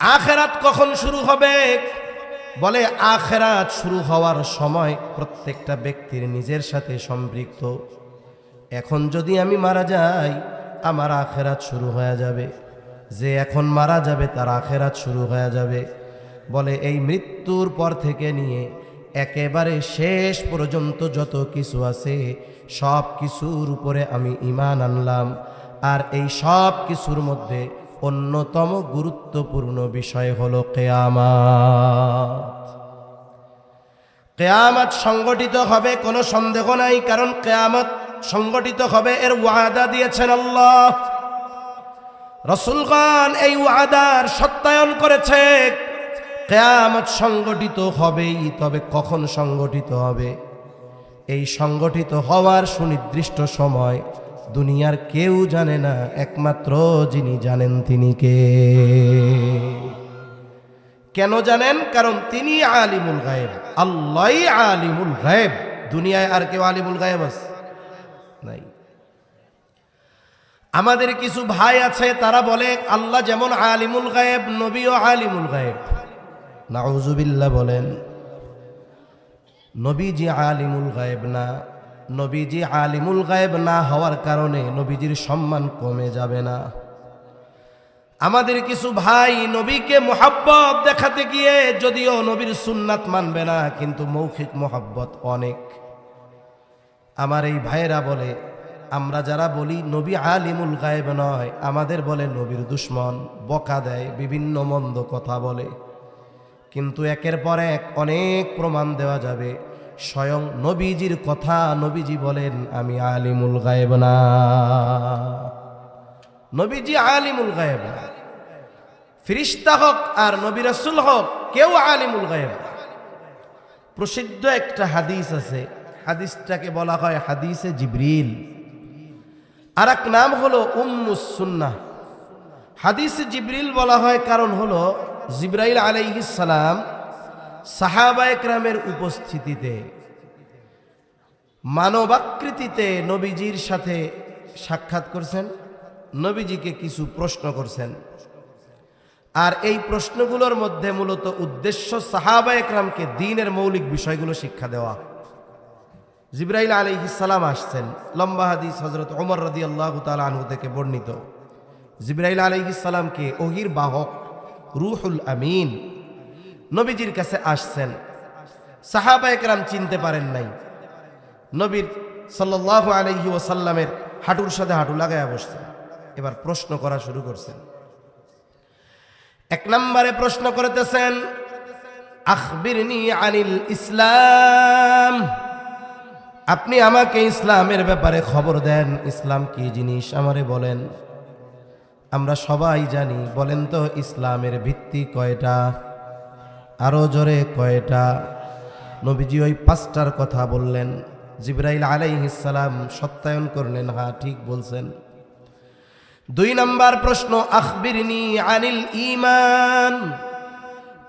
আখিরাত কখন শুরু হবে? বলে আখিরাত শুরু হওয়ার সময় প্রত্যেকটা ব্যক্তির নিজের সাথে সম্পৃক্ত। এখন যদি আমি মারা যাই, আমার আখিরাত শুরু হয়ে যাবে। যে এখন মারা যাবে তার আখিরাত শুরু হয়ে যাবে। বলে এই মৃত্যুর পর থেকে নিয়ে একেবারে শেষ পর্যন্ত যত কিছু আছে সব কিছুর উপরে আমি ঈমান আনলাম। আর এই সব কিছুর মধ্যে অন্যতম গুরুত্বপূর্ণ বিষয় হলো কিয়ামত। কিয়ামত সংগঠিত হবে, কোনো সন্দেহ নাই, কারণ কিয়ামত সংগঠিত হবে এর ওয়াদা দিয়েছেন আল্লাহ। রাসূলগণ এই ওয়াদার সত্যায়ন করেছে। কিয়ামত সংগঠিত হবেই, তবে কখন সংগঠিত হবে? এই সংগঠিত হওয়ার সুনির্দিষ্ট সময় দুনিয়ার কেউ জানে না, একমাত্র যিনি জানেন তিনি কে? কেন জানেন? কারণ তিনি আলিমুল গায়েব, আল্লাহই আলিমুল গায়েব। দুনিয়ায় আর কেউ আলিমুল গায়েব আছে? নাই। আমাদের কিছু ভাই আছে, তারা বলে আল্লাহ যেমন আলিমুল গায়েব, নবীও আলিমুল গায়েব। নাউজুবিল্লাহ বলেন। নবীজি আলিমুল গায়েব না। নবীজি আলিমুল গায়েব না হওয়ার কারণে নবীজির সম্মান কমে যাবে না। আমাদের কিছু ভাই নবীকে মোহাব্বত দেখাতে গিয়ে যদিও নবীর সুন্নাত মানবে না, কিন্তু মৌখিক মোহাব্বত অনেক। আমার এই ভাইরা বলে, আমরা যারা বলি নবী আলিমুল গায়েব নয়, আমাদের বলে নবীর দুশ্মন, বকা দেয়, বিভিন্ন মন্দ কথা বলে। কিন্তু একের পর এক অনেক প্রমাণ দেওয়া যাবে। স্বয়ং নবীজির কথা নবীজি বলেন, আমি আলিমুল গায়েব না। নবীজি আলিমুল গায়েব না। ফেরেশতা হোক আর নবী রাসূল হোক, কেউ আলিমুল গায়েব না। প্রসিদ্ধ একটা হাদিস আছে, হাদিসটাকে বলা হয় হাদিসে জিবরিল। আর এক নাম হলো উম্মুস সুন্নাহ। হাদিসে জিবরিল বলা হয় কারণ হলো জিবরাইল আলাইহিস সালাম সাহাবায়ে কেরামের উপস্থিতিতে মানবাকৃতিতে নবীজির সাথে সাক্ষাৎ করছেন, নবীজিকে কিছু প্রশ্ন করছেন। আর এই প্রশ্নগুলোর মধ্যে মূলত উদ্দেশ্য সাহাবায়ে কেরামকে দ্বীনের মৌলিক বিষয়গুলো শিক্ষা দেওয়া। জিবরাইল আলাইহিস সালাম আসছেন, লম্বা হাদিস হযরত ওমর রাদিয়াল্লাহু তাআলা আনহু থেকে বর্ণিত। জিবরাইল আলাইহিস সালামকে ওহীর বাহক রূহুল আমিন নবীজির কাছে আসছেন। সাহাবায়ে কেরাম চিনতে পারেন নাই। নবীর সাল্লাল্লাহু আলাইহি ওয়াসাল্লামের হাঁটুর সাথে হাঁটু লাগায়া বসছেন। এবার প্রশ্ন করা শুরু করছেন। এক নম্বরে প্রশ্ন করতেছেন, আখবিরনি আনিল ইসলাম, আপনি আমাকে ইসলামের ব্যাপারে খবর দেন। ইসলাম কি জিনিস আমারে বলেন। আমরা সবাই জানি, বলেন তো ইসলামের ভিত্তি কয়টা? আরো জোরে কয়টা? নবীজি ওই পাঁচটার কথা বললেন। জিবরাইল আলাইহিস সালাম সত্যায়ন করলেন, হ্যাঁ ঠিক বলছেন। দুই নাম্বার প্রশ্ন, আখবিরনি আনিল ঈমান,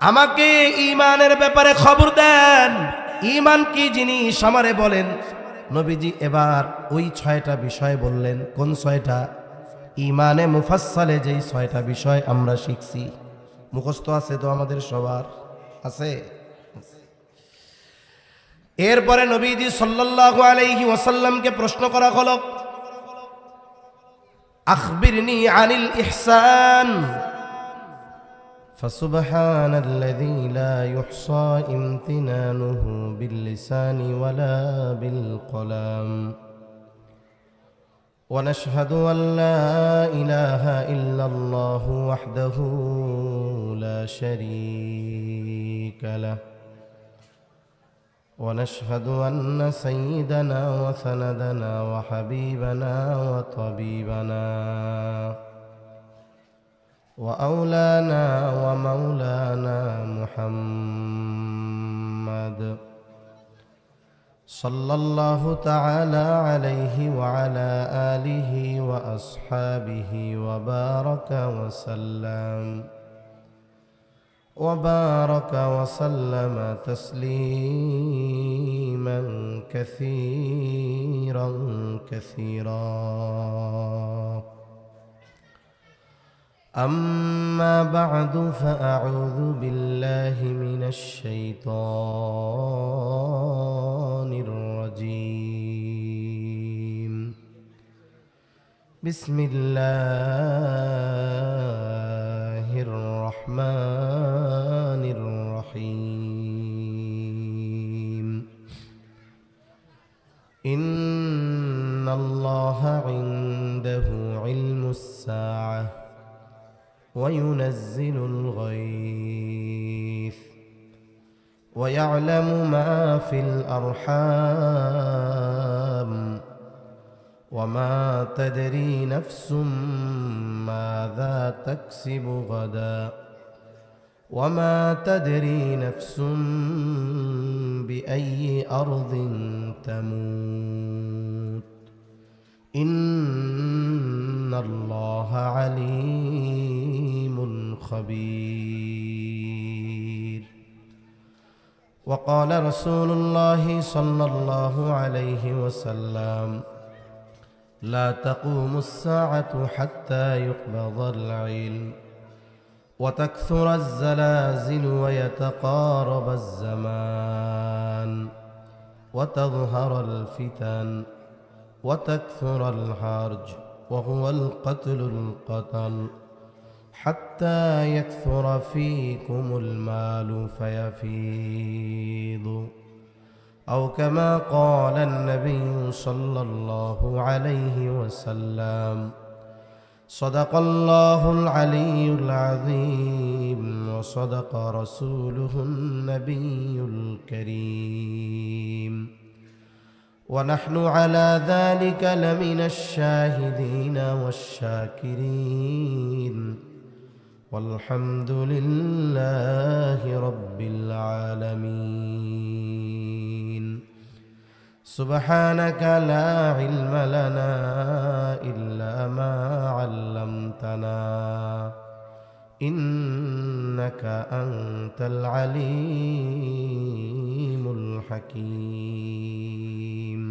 আমাকে ঈমানের ব্যাপারে খবর দেন। ঈমান কি জিনিস আমারে বলেন। নবীজি এবার ওই 6টা বিষয় বললেন। কোন 6টা? ঈমানে মুফাসসালে যেই 6টা বিষয় আমরা শিখছি, মুখস্থ আছে তো আমাদের সবার? আছে। এরপরে নবীজি সাল্লাল্লাহু আলাইহি ওয়াসাল্লামকে প্রশ্ন করা হলো, আখবিরনি আনিল ইহসান, ফাসুবহানাল্লাযী লা ইহসা ইমতিনানুহু বিল-লিসানি ওয়ালা বিল-কলাম, ওয়া নাশহাদু আন লা ইলাহা ইল্লাল্লাহু ওয়াহদাহু লা শারীকা লাহু, ونشهد أن سيدنا وسندنا وحبيبنا وطبيبنا وأولانا ومولانا محمد صلى الله تعالى عليه وعلى آله وأصحابه وبارك وسلم وبارك وسلم تسليما كثيرا كثيرا। أما بعد فأعوذ بالله من الشيطان الرجيم. بسم الله الرحمن الرحيم. إن الله عنده علم الساعة وينزل الغيث ويعلم ما في الأرحام وما تدري نفس ماذا تكسب غدا وما تدري نفس بأي أرض تموت إن الله عليم خبير. وقال رسول الله صلى الله عليه وسلم: لا تقوم الساعة حتى يقبض العلم وتكثر الزلازل ويتقارب الزمان وتظهر الفتن وتكثر الحرج وهو القتل حتى يكثر فيكم المال فيفيض، أو كما قال النبي صلى الله عليه وسلم: صدق الله العلي العظيم وصدق رسوله النبي الكريم، ونحن على ذلك لمن الشاهدين والشاكرين، والحمد لله رب العالمين. سبحانك لا علم لنا إلا ما علمتنا إنك أنت العليم الحكيم।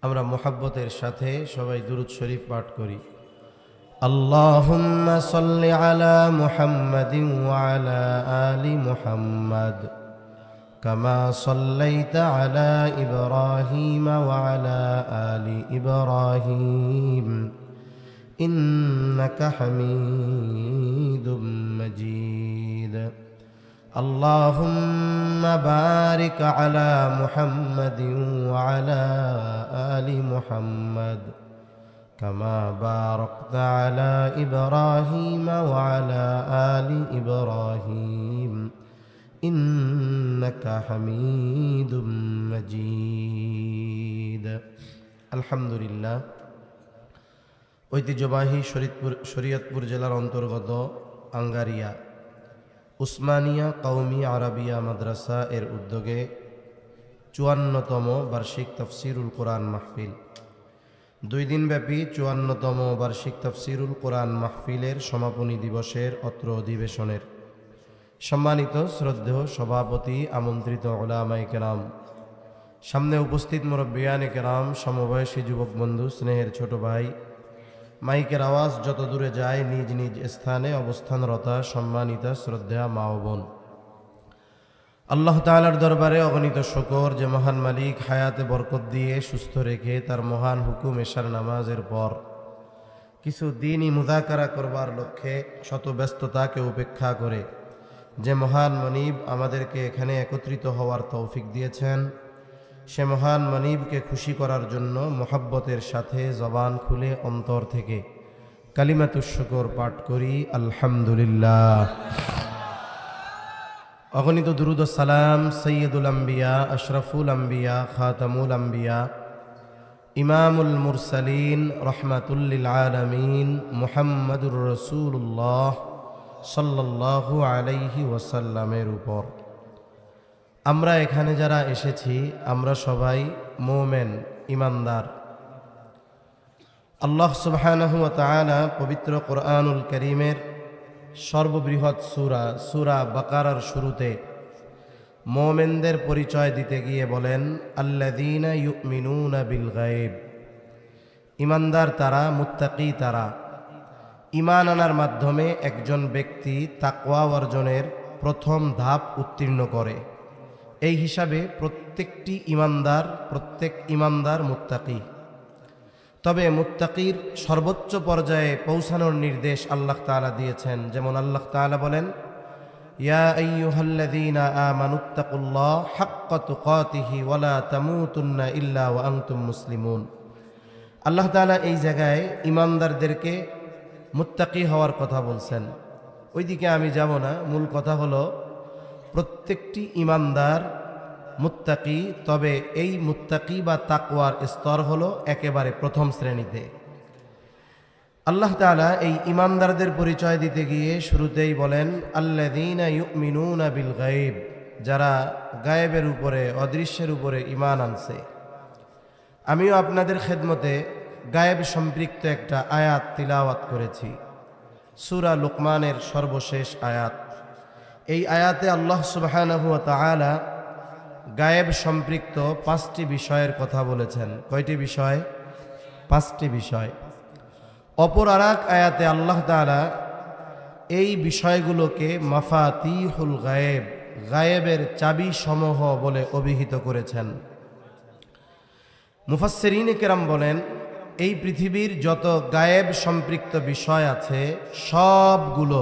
আমরা মুহাব্বতের সাথে সবাই দুরূদ শরীফ পাঠ করি। اللهم صل على محمد وعلى آل محمد كما صليت على إبراهيم وعلى آل إبراهيم إنك حميد مجيد. اللهم بارك على محمد وعلى آل محمد كما باركت على إبراهيم وعلى آل إبراهيم إنك حميد مجيد. الحمد لله. ঐতিহ্যবাহী শরীয়তপুর জেলার অন্তর্গত আঙ্গারিয়া উসমানিয়া কওমি আরাবিয়া মাদ্রাসা এর উদ্যোগে ৫৪তম বার্ষিক তাফসিরুল কোরআন মাহফিল, ২ দিনব্যাপী ৫৪তম বার্ষিক তাফসিরুল কোরআন মাহফিলের সমাপনী দিবসের অত্র অধিবেশনের সম্মানিত শ্রদ্ধেয় সভাপতি, আমন্ত্রিত উলামায়ে কেরাম, সামনে উপস্থিত মুরব্বিয়ানে কেরাম, সমবয়সী যুবক বন্ধু, স্নেহের ছোট ভাই, মাইকের আওয়াজ যত দূরে যায় নিজ নিজ স্থানে অবস্থানরতা সম্মানিতা শ্রদ্ধা মা ও বোন, আল্লাহ তাআলার দরবারে অগণিত শুকর যে মহান মালিক হায়াতে বরকত দিয়ে সুস্থ রেখে তার মহান হুকুম এশার নামাজের পর কিছু দিনই মুযাকারা করবার লক্ষ্যে শত ব্যস্ততাকে উপেক্ষা করে যে মহান মনিব আমাদেরকে এখানে একত্রিত হওয়ার তৌফিক দিয়েছেন, সে মহান মনিবকে খুশি করার জন্য মোহাব্বতের সাথে জবান খুলে অন্তর থেকে কালিমাতুশ শুকর পাঠ করি আলহামদুলিল্লাহ। অগণিত দুরূদ ও সালাম সৈয়দুল আম্বিয়া, আশরাফুল আম্বিয়া, খাতামুল আম্বিয়া, ইমামুল মুরসালিন, রহমাতুল লিল আলামিন, মুহাম্মাদুর রাসূলুল্লাহ সাল্লাল্লাহু আলাইহি ওয়াসাল্লামের উপর। আমরা এখানে যারা এসেছি আমরা সবাই মুমিন, ইমানদার। আল্লাহ সুবহানাহু ওয়া তাআলা পবিত্র কোরআনুল কারীমের সর্ববৃহৎ সূরা বাকারার শুরুতে মুমিনদের পরিচয় দিতে গিয়ে বলেন, আল্লাযীনা ইউমিনুনা বিল গায়ব, ইমানদার তারা, মুত্তাকি তারা, ঈমান আনার মাধ্যমে একজন ব্যক্তি তাকওয়া অর্জনের প্রথম ধাপ উত্তীর্ণ করে। এই হিসাবে প্রত্যেক ঈমানদার মুত্তাকি। তবে মুত্তাকির সর্বোচ্চ পর্যায়ে পৌঁছানোর নির্দেশ আল্লাহ তাআলা দিয়েছেন। যেমন আল্লাহ তাআলা বলেন, ইয়া আইয়ুহাল্লাযীনা আমানুত্তাকুল্লাহ হাক্কা তুকাতিহি ওয়া লা তামুতুন্না ইল্লা ওয়া আনতুম মুসলিমুন। আল্লাহ তাআলা এই জায়গায় ঈমানদারদেরকে মুত্তাকি হওয়ার কথা বলছেন। ওইদিকে আমি যাব না, মূল কথা হলো প্রত্যেকটি ঈমানদার মুত্তাকি। তবে এই মুত্তাকি বা তাকওয়ার স্তর হলো একেবারে প্রথম শ্রেণীতে। আল্লাহ তাআলা এই ঈমানদারদের পরিচয় দিতে গিয়ে শুরুতেই বলেন, আল্লাযীনা ইউমিনুনা বিল গায়ব, যারা গায়েবের উপরে, অদৃশ্যের উপরে ঈমান আনছে। আমিও আপনাদের খেদমতে গায়েব সম্পৃক্ত একটা আয়াত তিলাওয়াত করেছি, সূরা লুকমানের সর্বশেষ আয়াত। এই আয়াতে আল্লাহ সুবহানাহু ওয়া তাআলা গায়েব সম্পৃক্ত 5টি বিষয়ের কথা বলেছেন। কয়টি বিষয়? 5টি বিষয়। অপর আরেক আয়াতে আল্লাহ তাআলা এই বিষয়গুলোকে মাফাতিহুল গায়েব, গায়েবের চাবি সমূহ বলে অভিহিত করেছেন। মুফাসসিরিনে কেরাম বলেন, এই পৃথিবীর যত গায়েব সম্পৃক্ত বিষয় আছে সবগুলো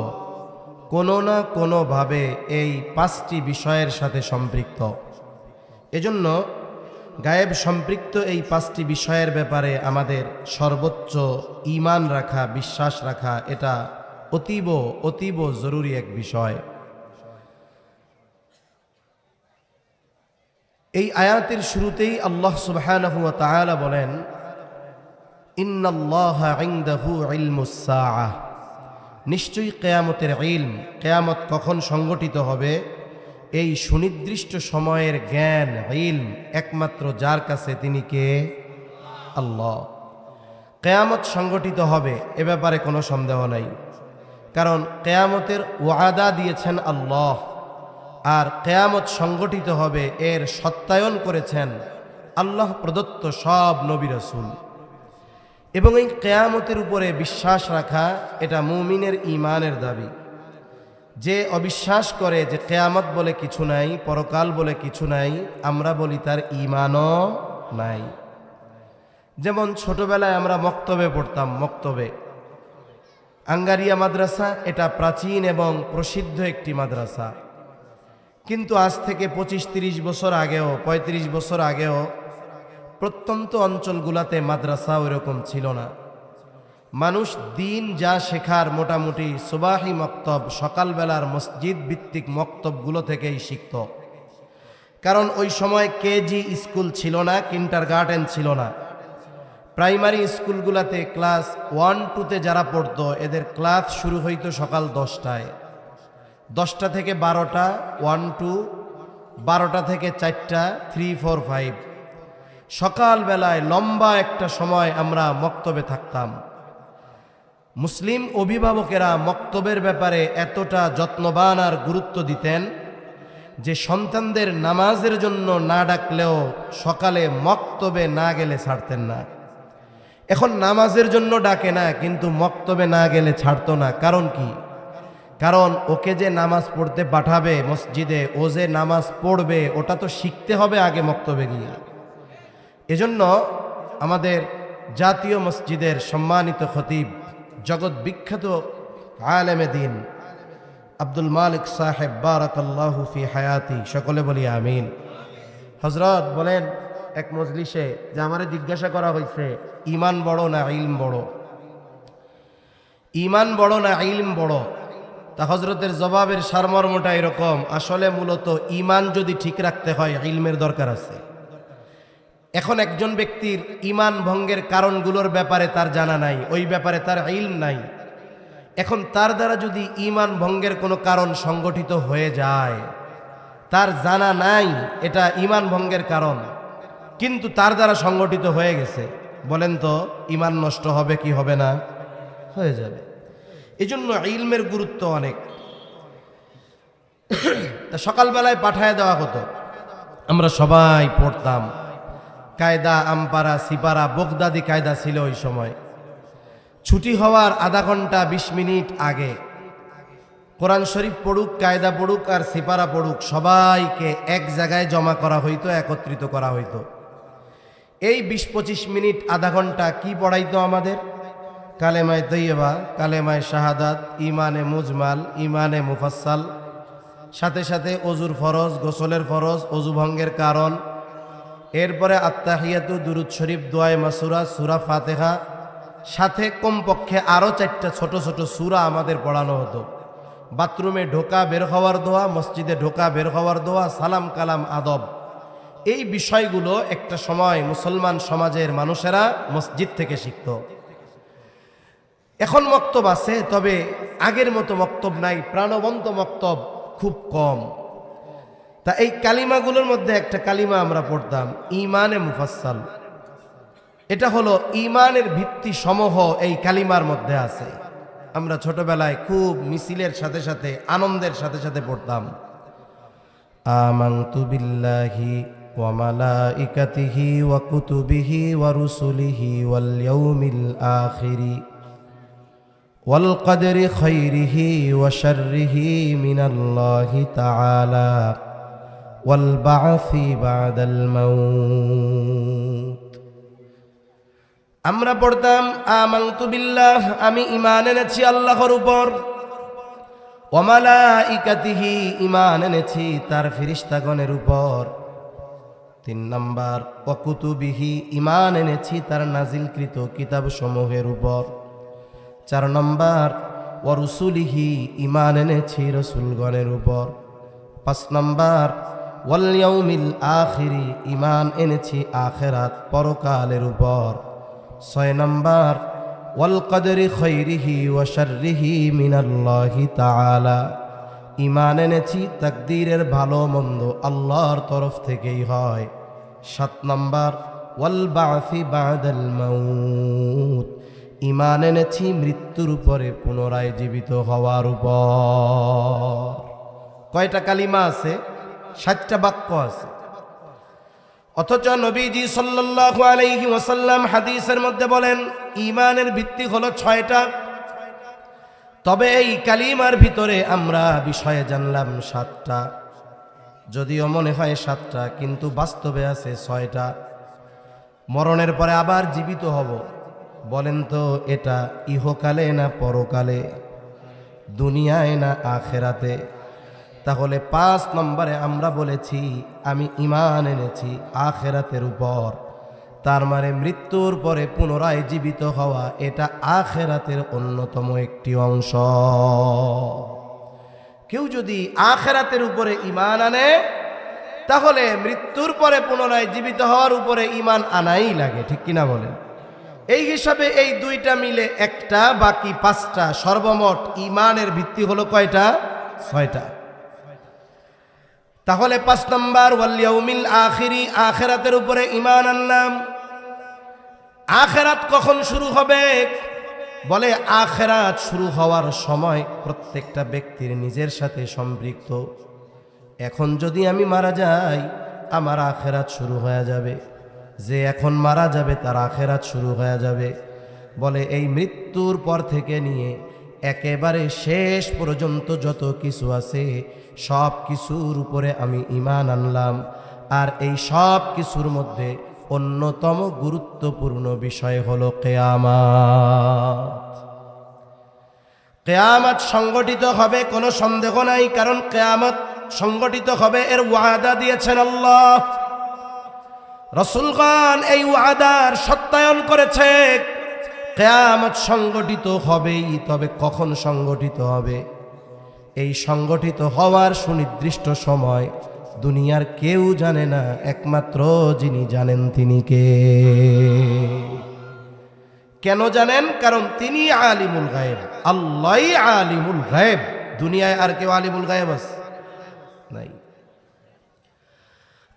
কোনো না কোনোভাবে এই 5টি বিষয়ের সাথে সম্পৃক্ত। এজন্য গায়েব সম্পৃক্ত এই 5টি বিষয়ের ব্যাপারে আমাদের সর্বোচ্চ ঈমান রাখা, বিশ্বাস রাখা, এটা অতীব অতীব জরুরি এক বিষয়। এই আয়াতের শুরুতেই আল্লাহ সুবহানাহু ওয়া তাআলা বলেন, ইন্নাল্লাহা ইনদাহু ইলমুস সাআহ, নিশ্চয়ই কিয়ামতের ইলম, কিয়ামত কখন সংগঠিত হবে এই সুনির্দিষ্ট সময়ের জ্ঞান, ইলম একমাত্র যার কাছে তিনি কে? আল্লাহ। কিয়ামত সংগঠিত হবে এ ব্যাপারে কোনো সন্দেহ নাই, কারণ কিয়ামতের ওয়াদা দিয়েছেন আল্লাহ, আর কিয়ামত সংগঠিত হবে এর সত্যায়ন করেছেন আল্লাহ প্রদত্ত সব নবী রাসূল। এবং এই কিয়ামতের উপরে বিশ্বাস রাখা এটা মুমিনের ঈমানের দাবি। যে অবিশ্বাস করে যে কিয়ামত বলে কিছু নাই, পরকাল বলে কিছু নাই, আমরা বলি তার ঈমানও নাই। যেমন ছোটবেলায় আমরা মক্তবে পড়তাম, মক্তবে আঙ্গারিয়া মাদ্রাসা, এটা প্রাচীন এবং প্রসিদ্ধ একটি মাদ্রাসা। কিন্তু আজ থেকে 25-30 বছর আগেও, 35 বছর আগেও প্রত্যন্ত অঞ্চলগুলোতে মাদ্রাসা ওইরকম ছিল না। মানুষ দিন যা শেখার মোটামুটি সুবাহি মক্তব, সকালবেলার মসজিদ ভিত্তিক মক্তবগুলো থেকেই শিখত। কারণ ওই সময় কেজি স্কুল ছিল না, কিন্ডারগার্টেন ছিল না। প্রাইমারি স্কুলগুলোতে ক্লাস 1-2তে যারা পড়তো এদের ক্লাস শুরু হইতো সকাল 10টায়, 10টা থেকে 12টা 1-2, 12টা থেকে 4টা 3-4-5। সকালবেলায় লম্বা একটা সময় আমরা মক্তবে থাকতাম। মুসলিম অভিভাবকেরা মক্তবের ব্যাপারে এতটা যত্নবান আর গুরুত্ব দিতেন যে সন্তানদের নামাজের জন্য না ডাকলেও সকালে মক্তবে না গেলে ছাড়তেন না। এখন নামাজের জন্য ডাকে না, কিন্তু মক্তবে না গেলে ছাড়তো না। কারণ কি? কারণ ওকে যে নামাজ পড়তে পাঠাবে মসজিদে, ও যে নামাজ পড়বে ওটা তো শিখতে হবে আগে মক্তবে গিয়ে। এজন্য আমাদের জাতীয় মসজিদের সম্মানিত খতিব, জগৎ বিখ্যাত আলেমে দিন আব্দুল মালিক সাহেব বারাকাল্লাহু ফি হায়াতি, সকলে বলি আমিন। হযরত বলেন এক মজলিসে যে আমারে জিজ্ঞাসা করা হয়েছে, ঈমান বড় না ইলম বড়? ঈমান বড় না ইলম বড়? তা হযরতের জবাবের সারমর্মটা এরকম, আসলে মূলত ঈমান যদি ঠিক রাখতে হয় ইলমের দরকার আছে। এখন একজন ব্যক্তির ঈমান ভঙ্গের কারণগুলোর ব্যাপারে তার জানা নাই, ওই ব্যাপারে তার ইলম নাই। এখন তার দ্বারা যদি ঈমান ভঙ্গের কোনো কারণ সংগঠিত হয়ে যায়, তার জানা নাই এটা ঈমান ভঙ্গের কারণ, কিন্তু তার দ্বারা সংগঠিত হয়ে গেছে, বলেন তো ঈমান নষ্ট হবে কি হবে না? হয়ে যাবে। এজন্য ইলমের গুরুত্ব অনেক। তা সকালবেলায় পাঠায় দেওয়া হতো, আমরা সবাই পড়তাম। কায়দা, আমপারা, সিপারা, বগদাদি কায়দা ছিল ওই সময়। ছুটি হওয়ার আধা ঘন্টা 20 মিনিট আগে কোরআন শরীফ পড়ুক, কায়দা পড়ুক আর সিপারা পড়ুক, সবাইকে এক জায়গায় জমা করা হইতো, একত্রিত করা হইতো। এই 20-25 মিনিট আধা ঘন্টা কি পড়াইতো আমাদের? কালেমায়ে তৈয়বা, কালেমায়ে শাহাদাত, ইমানে মুজমাল, ইমানে মুফাসসাল, সাথে সাথে অজুর ফরজ, গোসলের ফরজ, অজু ভঙ্গের কারণ, এরপরে আত্তাহিয়াতু, দুরুদ শরীফ, দোয়ায়ে মাসুরা, সূরা ফাতিহা, সাথে কমপক্ষে আরও 4টা ছোট ছোট সূরা আমাদের পড়ানো হতো। বাথরুমে ঢোকা বের হওয়ার দোয়া, মসজিদে ঢোকা বের হওয়ার দোয়া, সালাম কালাম আদব, এই বিষয়গুলো একটা সময় মুসলমান সমাজের মানুষেরা মসজিদ থেকে শিখত। এখন মক্তব আছে, তবে আগের মতো মক্তব নাই, প্রাণবন্ত মক্তব খুব কম। তা এই কালিমাগুলোর মধ্যে একটা কালিমা আমরা পড়তাম, ইমানে মুফাসসাল। এটা হলো ইমানের ভিত্তি সমূহ এই কালিমার মধ্যে আছে। আমরা ছোটবেলায় খুব মিছিলের সাথে সাথে, আনন্দের সাথে সাথে পড়তাম, আমানতু বিল্লাহি ওয়া মালাইকাতিহি ওয়া কুতুবিহি ওয়া রুসুলিহি ওয়াল ইয়াউমিল আখিরি ওয়াল কদরি খাইরিহি ওয়া শাররিহি মিনাল্লাহি তাআলা ওয়াল বা'সি বা'দাল মাউত। আমরা পড়তাম আমানতু বিল্লাহ, আমি ঈমান এনেছি আল্লাহর উপর, ওয়া মালাইকাতিহি, ঈমান এনেছি তার ফেরেশতাগণের উপর। 3 নাম্বার, ওয়া কুতুবিহি, ঈমান এনেছি তার নাজিলকৃত কিতাবসমূহের উপর। 4 নাম্বার, ওয়া রুসুলিহি, ঈমান এনেছি রাসূলগণের উপর। 5 নাম্বার, ওয়াল ইয়াউমিল আখিরি, ঈমান এনেছি আখিরাত পরকালের উপর। 6 নাম্বার, ওয়াল কদরি খাইরিহি ওয়া শাররিহি মিনাল্লাহি তাআলা, ঈমান এনেছি তাকদীরের ভালো মন্দ আল্লাহর তরফ থেকেই হয়। 7 নাম্বার, ওয়াল বা'সি বা'দাল মাউত, ঈমান এনেছি মৃত্যুর উপরে পুনরায় জীবিত হওয়ার উপর। কয়টা কালিমা আছে? 7টা বাক্য আছে। অথচ নবীজি সাল্লাল্লাহু আলাইহি ওয়াসাল্লাম হাদিসের মধ্যে বলেন ঈমানের ভিত্তি হলো 6টা। তবে এই কালিমার ভিতরে আমরা বিষয়ে জানলাম 7টা। যদিও মনে হয় 7টা, কিন্তু বাস্তবে আছে 6টা। মরণের পরে আবার জীবিত হব, বলেন তো এটা ইহকালে না পরকালে, দুনিয়ায় না আখেরাতে? তাহলে 5 নম্বরে আমরা বলেছি আমি ঈমান এনেছি আখেরাতের উপর। তার মানে মৃত্যুর পরে পুনরায় জীবিত হওয়া, এটা আখেরাতের অন্যতম একটি অংশ। কেউ যদি আখেরাতের উপরে ঈমান আনে, তাহলে মৃত্যুর পরে পুনরায় জীবিত হওয়ার উপরে ঈমান আনাই লাগে, ঠিক কিনা বলেন? এই হিসাবে এই 2টা মিলে 1টা, বাকি 5টা, সর্বমোট ঈমানের ভিত্তি হলো কয়টা? 6টা। তাহলে 5 নাম্বার, ওয়াল ইয়াউমিল আখিরি, আখিরাতের উপরে ঈমান আনলাম। আখিরাত কখন শুরু হবে? বলে আখিরাত শুরু হওয়ার সময় প্রত্যেকটা ব্যক্তির নিজের সাথে সম্পৃক্ত। এখন যদি আমি মারা যাই, আমার আখিরাত শুরু হয়ে যাবে। যে এখন মারা যাবে তার আখিরাত শুরু হয়ে যাবে। বলে এই মৃত্যুর পর থেকে নিয়ে একেবারে শেষ পর্যন্ত যত কিছু আছে সব কিছুর উপরে আমি ঈমান আনলাম। আর এই সব কিছুর মধ্যে অন্যতম গুরুত্বপূর্ণ বিষয় হলো কিয়ামত। কিয়ামত সংগঠিত হবে, কোনো সন্দেহ নাই, কারণ কিয়ামত সংগঠিত হবে এর ওয়াদা দিয়েছেন আল্লাহ। রাসূলগণ এই ওয়াদার সত্যায়ন করেছে। কিয়ামত সংগঠিত হবেই, তবে কখন সংগঠিত হবে? এই সংগঠিত হওয়ার সুনির্দিষ্ট সময় দুনিয়ার কেউ জানে না, একমাত্র যিনি জানেন তিনি কে? কেন জানেন? কারণ তিনি আলিমুল গায়েব, আল্লাহই আলিমুল গায়েব। দুনিয়ায় আর কেউ আলিমুল গায়েব আছে? নাই।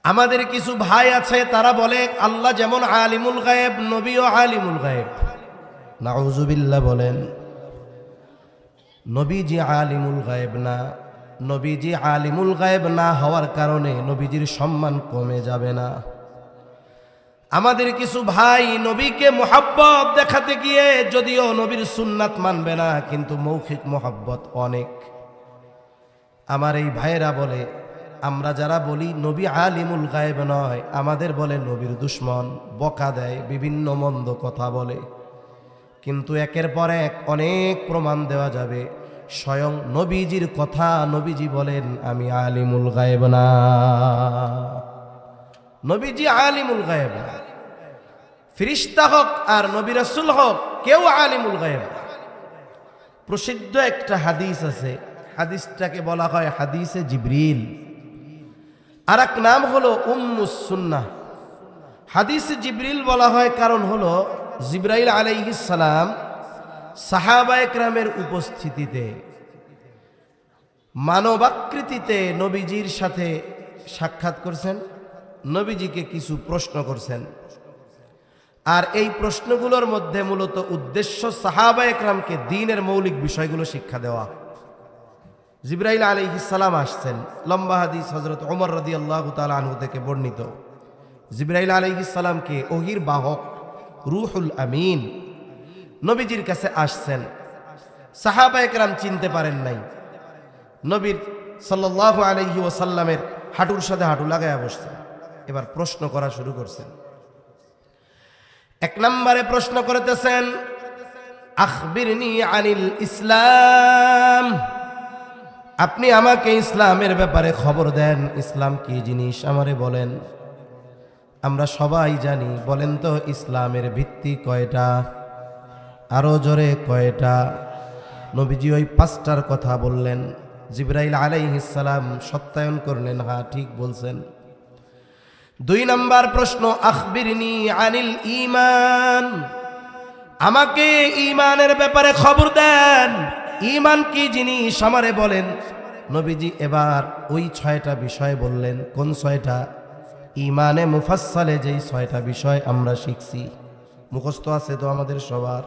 আমাদের কিছু ভাই আছে, তারা বলে আল্লাহ যেমন আলিমুল গায়েব, নবীও আলিমুল গায়েব। নাউজুবিল্লাহ বলেন। নবীজি আলিমুল গায়েব না। নবীজি আলিমুল গায়েব না হওয়ার কারণে নবীজির সম্মান কমে যাবে না। আমাদের কিছু ভাই নবীকে মোহাব্বত দেখাতে গিয়ে যদিও নবীর সুন্নাত মানবে না, কিন্তু মৌখিক মোহাব্বত অনেক। আমার এই ভাইয়েরা বলে, আমরা যারা বলি নবী আলিমুল গায়েব নয়, আমাদের বলে নবীর দুশ্মন, বকা দেয়, বিভিন্ন মন্দ কথা বলে। কিন্তু একের পর এক অনেক প্রমাণ দেওয়া যাবে, স্বয়ং নবীজির কথা নবীজি বলেন আমি আলিমুল গায়েব না। নবীজি আলিমুল গায়েব না। ফেরেশতা হোক আর নবী রাসূল হোক, কেউ আলিমুল গায়েব না। প্রসিদ্ধ একটা হাদিস আছে, হাদিসটাকে বলা হয় হাদিসে জিবরিল, আর এক নাম হলো উম্মুস সুন্নাহ। হাদিসে জিবরিল বলা হয় কারণ হলো জিবরাইল আলাইহিস সালাম সাহাবায়ে কেরামের উপস্থিতিতে মানবাকৃতিতে নবীজির সাথে সাক্ষাৎ করছেন, নবীজিকে কিছু প্রশ্ন করছেন। আর এই প্রশ্নগুলোর মধ্যে মূলত উদ্দেশ্য সাহাবায়ে কেরামকে দ্বীনের মৌলিক বিষয়গুলো শিক্ষা দেওয়া। জিবরাইল আলাইহিস সালাম আসছেন, লম্বা হাদিস হযরত ওমর রাদিয়াল্লাহু তাআলা আনহু থেকে বর্ণিত। জিবরাইল আলাইহিস সালামকে ওহীর বাহক রূহুল আমিন নবীজির কাছে আসছেন। সাহাবায়ে কেরাম চিনতে পারেন নাই, নবীর সাল্লাল্লাহু আলাইহি ওয়াসাল্লামের হাঁটুর সাথে হাঁটু লাগায়া বসছেন। এবার প্রশ্ন করা শুরু করছেন। এক নম্বরে প্রশ্ন করতেছেন, আখবিরনি আনিল ইসলাম, আপনি আমাকে ইসলামের ব্যাপারে খবর দেন, ইসলাম কি জিনিস আমারে বলেন। আমরা সবাই জানি, বলেন তো ইসলামের ভিত্তি কয়টা? আরো জোরে কয়টা? নবীজি ওই পাঁচটার কথা বললেন। জিবরাইল আলাইহিস সালাম সত্যায়ন করলেন, হ্যাঁ ঠিক বলছেন। দুই নাম্বার প্রশ্ন, আখবিরনি আনিল ঈমান, আমাকে ঈমানের ব্যাপারে খবর দেন, ঈমান কি জিনিস আমারে বলেন। নবীজি এবার ওই 6টা বিষয় বললেন। কোন 6টা? ঈমানে মুফাসসালে যেই 6টা বিষয় আমরা শিখছি, মুখস্থ আছে তো আমাদের সবার?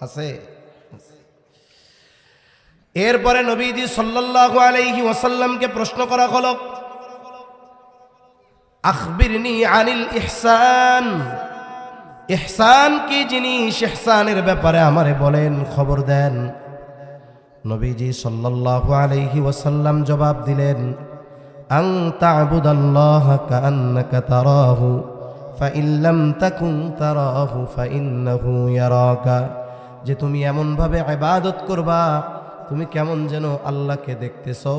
আছে। এরপরে নবীজি সাল্লাল্লাহু আলাইহি ওয়াসাল্লামকে প্রশ্ন করা হলো, আখবিরনি আনিল ইহসান, ইহসান কি জিনিস, ইহসানের ব্যাপারে আমারে বলেন, খবর দেন। নবীজি সাল্লাল্লাহু আলাইহি ওয়াসাল্লাম জবাব দিলেন, আন তা'বুদাল্লাহা কাআন্নাকা তারাহু ফাইন লাম তাকুন তারাহু ফাইন্নাহু ইয়ারাকা, যে তুমি এমন ভাবে ইবাদত করবা তুমি কেমন যেন আল্লাহকে দেখতেছো।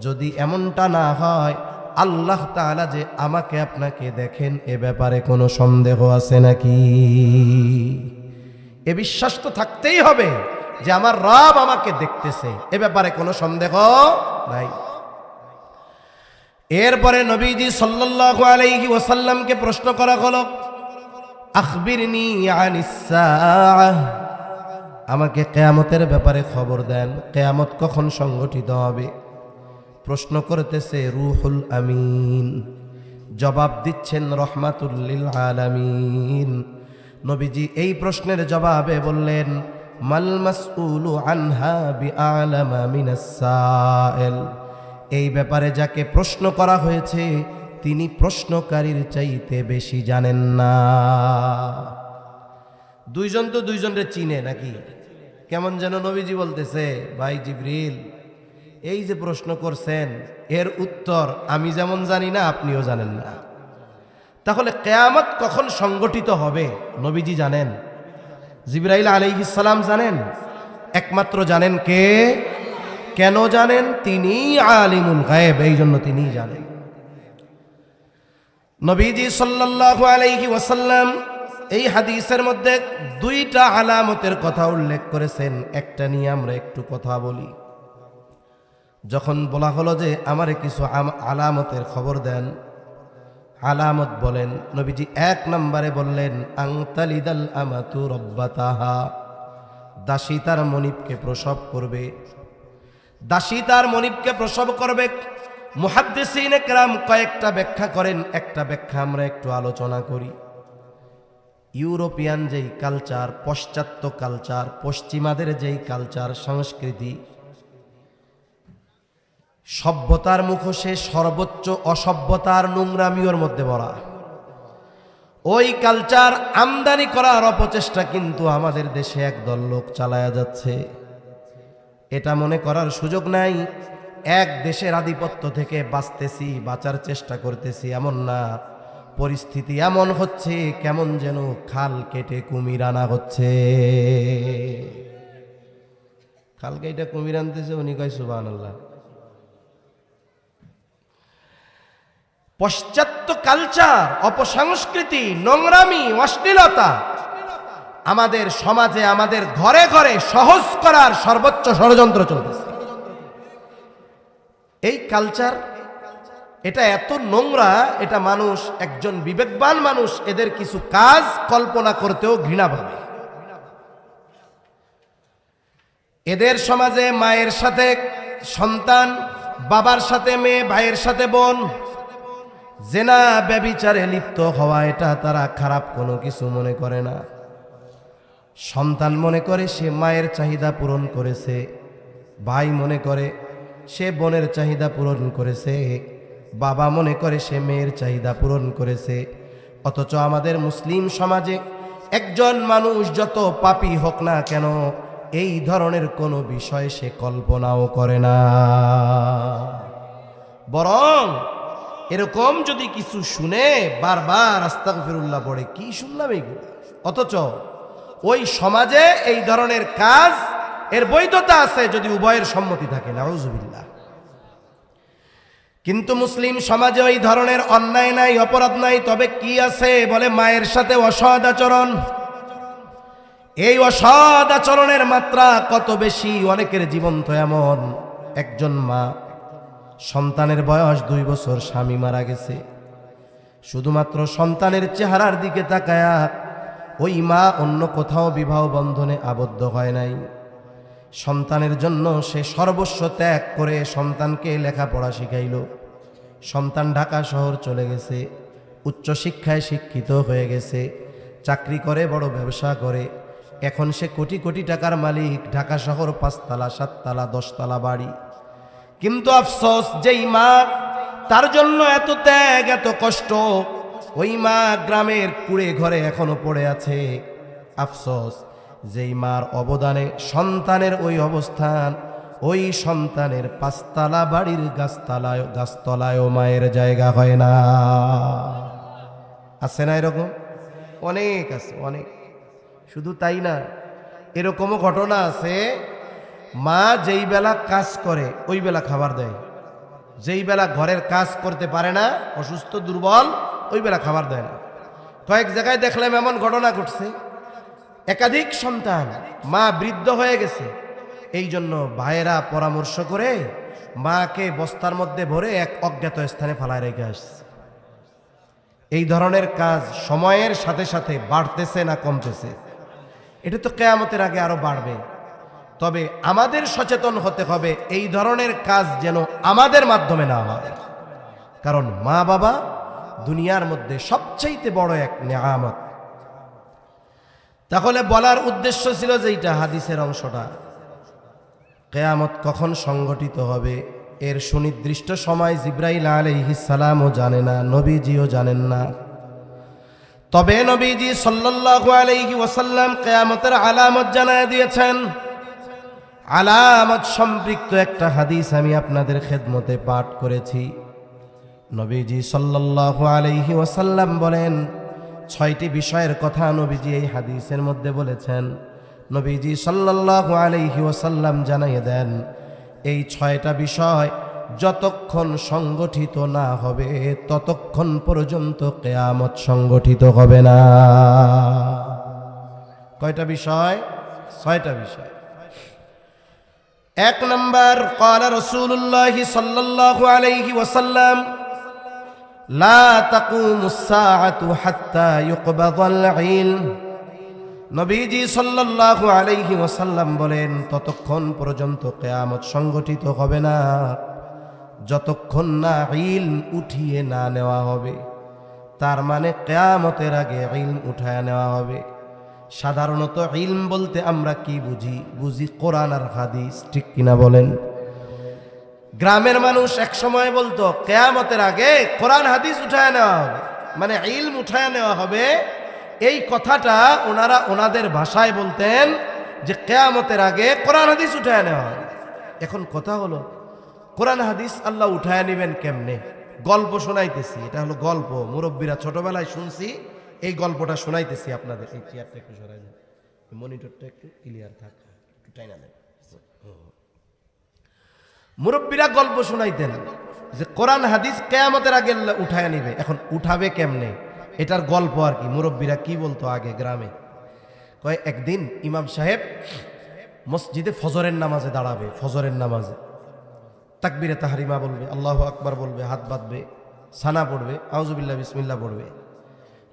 যদি এমনটা না হয়, আল্লাহ তাআলা যে আমাকে আপনাকে দেখেন, এ ব্যাপারে কোনো সন্দেহ আছে নাকি? এ বিশ্বাস তো থাকতেই হবে যে আমার রব আমাকে দেখতেছে, এ ব্যাপারে কোনো সন্দেহ নাই। এরপরে নবীজি সাল্লাল্লাহু আলাইহি ওয়াসাল্লামকে প্রশ্ন করা হলো, আখবিরনি আনিস সাআহ, আমাকে কিয়ামতের ব্যাপারে খবর দেন, কিয়ামত কখন সংগঠিত হবে। প্রশ্ন করতেছে রূহুল আমিন, জবাব দিচ্ছেন রহমাতুল লিল আলামিন। নবীজি এই প্রশ্নের জবাবে বললেন, মাল মাসউলু আনহা বিআলামা মিনাস সাইল, এই ব্যাপারে যাকে প্রশ্ন করা হয়েছে তিনি প্রশ্নকারীর চাইতে বেশি জানেন না। দুইজন তো দুইজনরে চিনে নাকি? কেমন যেন নবীজি বলতেছে, ভাই জিবরিল, এই যে প্রশ্ন করছেন এর উত্তর আমি যেমন জানি না আপনিও জানেন না। তাহলে কিয়ামত কখন সংগঠিত হবে নবীজি জানেন, জিবরাইল আলাইহিস সালাম জানেন, একমাত্র জানেন কে? কেন জানেন? তিনি আলিমুল গায়েব, এই জন্য তিনি জানেন। নবীজি সাল্লাল্লাহু আলাইহি ওয়াসাল্লাম এই হাদিসের মধ্যে 2টা আলামতের কথা উল্লেখ করেছেন। একটা নিয়ে আমরা একটু কথা বলি। যখন বলা হলো যে আমারে কিছু আলামতের খবর দেন, আলামত বলেন, নবীজি 1 নম্বরে বললেন, আংতালিদাল আমাতু রব্বাতাহা, দাসী তার মনিবকে প্রসব করবে। দাসী তার মনিবকে প্রসব করবে। মুহাদ্দিসিনে কেরাম কয়েকটা ব্যাখ্যা করেন, একটা ব্যাখ্যা আমরা একটু আলোচনা করি। ইউরোপিয়ান যেই কালচার, পাশ্চাত্য কালচার, পশ্চিমাদের যেই কালচার সংস্কৃতি, সভ্যতার মুখোশে সর্বোচ্চ অসভ্যতার নোংরামিওর মধ্যে ভরা। ওই কালচার আমদানি করার অপচেষ্টা কিন্তু আমাদের দেশে একদল লোক চালায়া যাচ্ছে। এটা মনে করার সুযোগ নাই এক দেশের আধিপত্য থেকে বাঁচতেছি, বাঁচার চেষ্টা করতেছি, এমন না। পরিস্থিতি এমন হচ্ছে কেমন যেন খাল কেটে কুমির আনা হচ্ছে। খাল কেটে কুমির আনতেছে, উনি কয় সুবহানাল্লাহ। পাশ্চাত্য কালচার, অপসংস্কৃতি, নোংরামি, অশ্লীলতা আমাদের সমাজে, আমাদের ঘরে ঘরে সহজ করার সর্বোচ্চ ষড়যন্ত্র চলতেছে। এই কালচার এটা এত নোংরা, এটা মানুষ, একজন বিবেকবান মানুষ এদের কিছু কাজ কল্পনা করতেও ঘৃণা পাবে। এদের সমাজে মায়ের সাথে সন্তান, বাবার সাথে মেয়ে, ভাইয়ের সাথে বোন জেনা ব্যভিচারে লিপ্ত হওয়া, এটা তারা খারাপ কোনো কিছু মনে করে না। সন্তান মনে করে সে মায়ের চাহিদা পূরণ করেছে, ভাই মনে করে সে বোনের চাহিদা পূরণ করেছে, বাবা মনে করে সে মেয়ের চাহিদা পূরণ করেছে। অথচ আমাদের মুসলিম সমাজে একজন মানুষ যত পাপী হোক না কেন, এই ধরনের কোনো বিষয় সে কল্পনাও করে না। বরং এরকম যদি কিছু শুনে বারবার আস্তাগফিরুল্লাহ পড়ে, কি শুনলাম এইগুলো। অথচ ওই সমাজে এই ধরনের কাজ এর বৈধতা আছে যদি উভয়ের সম্মতি থাকে, নাউযুবিল্লাহ। কিন্তু মুসলিম সমাজে ওই ধরনের অন্যায় নাই, অপরাধ নাই। তবে কি আছে বলে, মায়ের সাথে অসৎ আচরণ। এই অসৎ আচরণের মাত্রা কত বেশি। অনেকের জীবন তো এমন, একজন মা সন্তানের বয়স 2 বছর, স্বামী মারা গেছে, শুধুমাত্র সন্তানের চেহারার দিকে তাকায়া ওই মা অন্য কোথাও বিবাহ বন্ধনে আবদ্ধ হয় নাই। সন্তানের জন্য সে সর্বস্ব ত্যাগ করে সন্তানকে লেখাপড়া শিখাইল। সন্তান ঢাকা শহর চলে গেছে, উচ্চশিক্ষায় শিক্ষিত হয়ে গেছে, চাকরি করে, বড় ব্যবসা করে। এখন সে কোটি কোটি টাকার মালিক, ঢাকা শহর 5 তলা 7 তলা 10 তলা বাড়ি। কিন্তু আফসোস, যেই মা তার জন্য এত ত্যাগ, এত কষ্ট, ওই মা গ্রামের কুড়ে ঘরে এখনো পড়ে আছে। আফসোস, যেই মার অবদানে সন্তানের ওই অবস্থান, ওই সন্তানের 5 তলা বাড়ির গাছতলায়ও মায়ের জায়গা হয় না। আছে না এরকম? অনেক আছে, অনেক। শুধু তাই না, এরকমও ঘটনা আছে, মা যেই বেলা কাজ করে ওই বেলা খাবার দেয়, যেই বেলা ঘরের কাজ করতে পারে না, অসুস্থ দুর্বল, ওই বেলা খাবার দেয় না। কয়েক জায়গায় দেখলাম এমন ঘটনা ঘটছে, একাধিক সন্তান, মা বৃদ্ধ হয়ে গেছে, এই জন্য ভাইয়েরা পরামর্শ করে মাকে বস্তার মধ্যে ভরে এক অজ্ঞাত স্থানে ফালায় রেখে আসছে। এই ধরনের কাজ সময়ের সাথে সাথে বাড়তেছে না কমতেছে? এটা তো কিয়ামতের আগে আরো বাড়বে। তবে আমাদের সচেতন হতে হবে এই ধরনের কাজ যেন আমাদের মাধ্যমে না হয়। কারণ মা বাবা দুনিয়ার মধ্যে সবচাইতে বড় এক নিয়ামত। তাহলে বলার উদ্দেশ্য ছিল যে এইটা হাদিসের অংশটা, কিয়ামত কখন সংঘটিত হবে এর সুনির্দিষ্ট সময় জিবরাইল আলাইহিস সালামও জানে না, নবীজিও জানেন না। তবে নবীজি সাল্লাল্লাহু আলাইহি ওয়াসাল্লাম কিয়ামতের আলামত জানায় দিয়েছেন। আলামত সম্পৃক্ত একটা হাদিস আমি আপনাদের খেদমতে পাঠ করেছি। নবীজি সাল্লাল্লাহু আলাইহি ওয়াসাল্লাম বলেন, 6টি বিষয়ের কথা নবীজি এই হাদিসের মধ্যে বলেছেন। নবীজি সাল্লাল্লাহু আলাইহি ওয়াসাল্লাম জানিয়ে দেন, এই 6টা বিষয় যতক্ষণ সংগঠিত না হবে ততক্ষণ পর্যন্ত কিয়ামত সংগঠিত হবে না। কয়টা বিষয়? 6টা বিষয়। 1 নম্বর, ক্বালা রাসূলুল্লাহ সাল্লাল্লাহু আলাইহি ওয়াসাল্লাম, লা তাকুমুস সাআতু হাত্তা ইউকবাদাল ইলম। নবীজি সাল্লাল্লাহু আলাইহি ওয়াসাল্লাম বলেন, ততক্ষণ পর্যন্ত কিয়ামত সংগঠিত হবে না যতক্ষণ না ইলম উঠিয়ে না নেওয়া হবে। তার মানে কিয়ামতের আগে ইলম উঠায় নেওয়া হবে। সাধারণত ইলম বলতে আমরা কি বুঝি? বুঝি কোরআন আর হাদিস, ঠিক কিনা বলেন? গ্রামের মানুষ এক সময় বলতো কিয়ামতের আগে কোরআন হাদিস উঠায় নেওয়া হবে। মানে ইলম উঠায় নেওয়া হবে, এই কথাটা ওনারা ওনাদের ভাষায় বলতেন যে কিয়ামতের আগে কোরআন হাদিস উঠায় নেওয়া হবে। এখন কথা হলো কোরআন হাদিস আল্লাহ উঠায় নেবেন কেমনে? গল্প শোনাইতেছি, এটা হলো গল্প, মুরব্বীরা ছোটবেলায় শুনছি, এই গল্পটা শোনাইতেছি আপনাদের। এই চেয়ারটা একটু সরাই দেন, মনিটরটা একটু ক্লিয়ার থাক, একটু টাইনা দেন। মুরব্বীরা গল্প শোনাইতেন যে কোরআন হাদিস কিয়ামতের আগে আল্লাহ উঠায় নিবে। এখন উঠাবে কেমনে, এটার গল্প আর কি। মুরব্বীরা কি বলতো আগে গ্রামে, কয় একদিন ইমাম সাহেব মসজিদে ফজরের নামাজে দাঁড়াবে। ফজরের নামাজে তাকবীরে তাহরিমা বলবে, আল্লাহু আকবার বলবে, হাত বাঁধবে, সানা পড়বে, আউযুবিল্লাহ বিসমিল্লাহ পড়বে।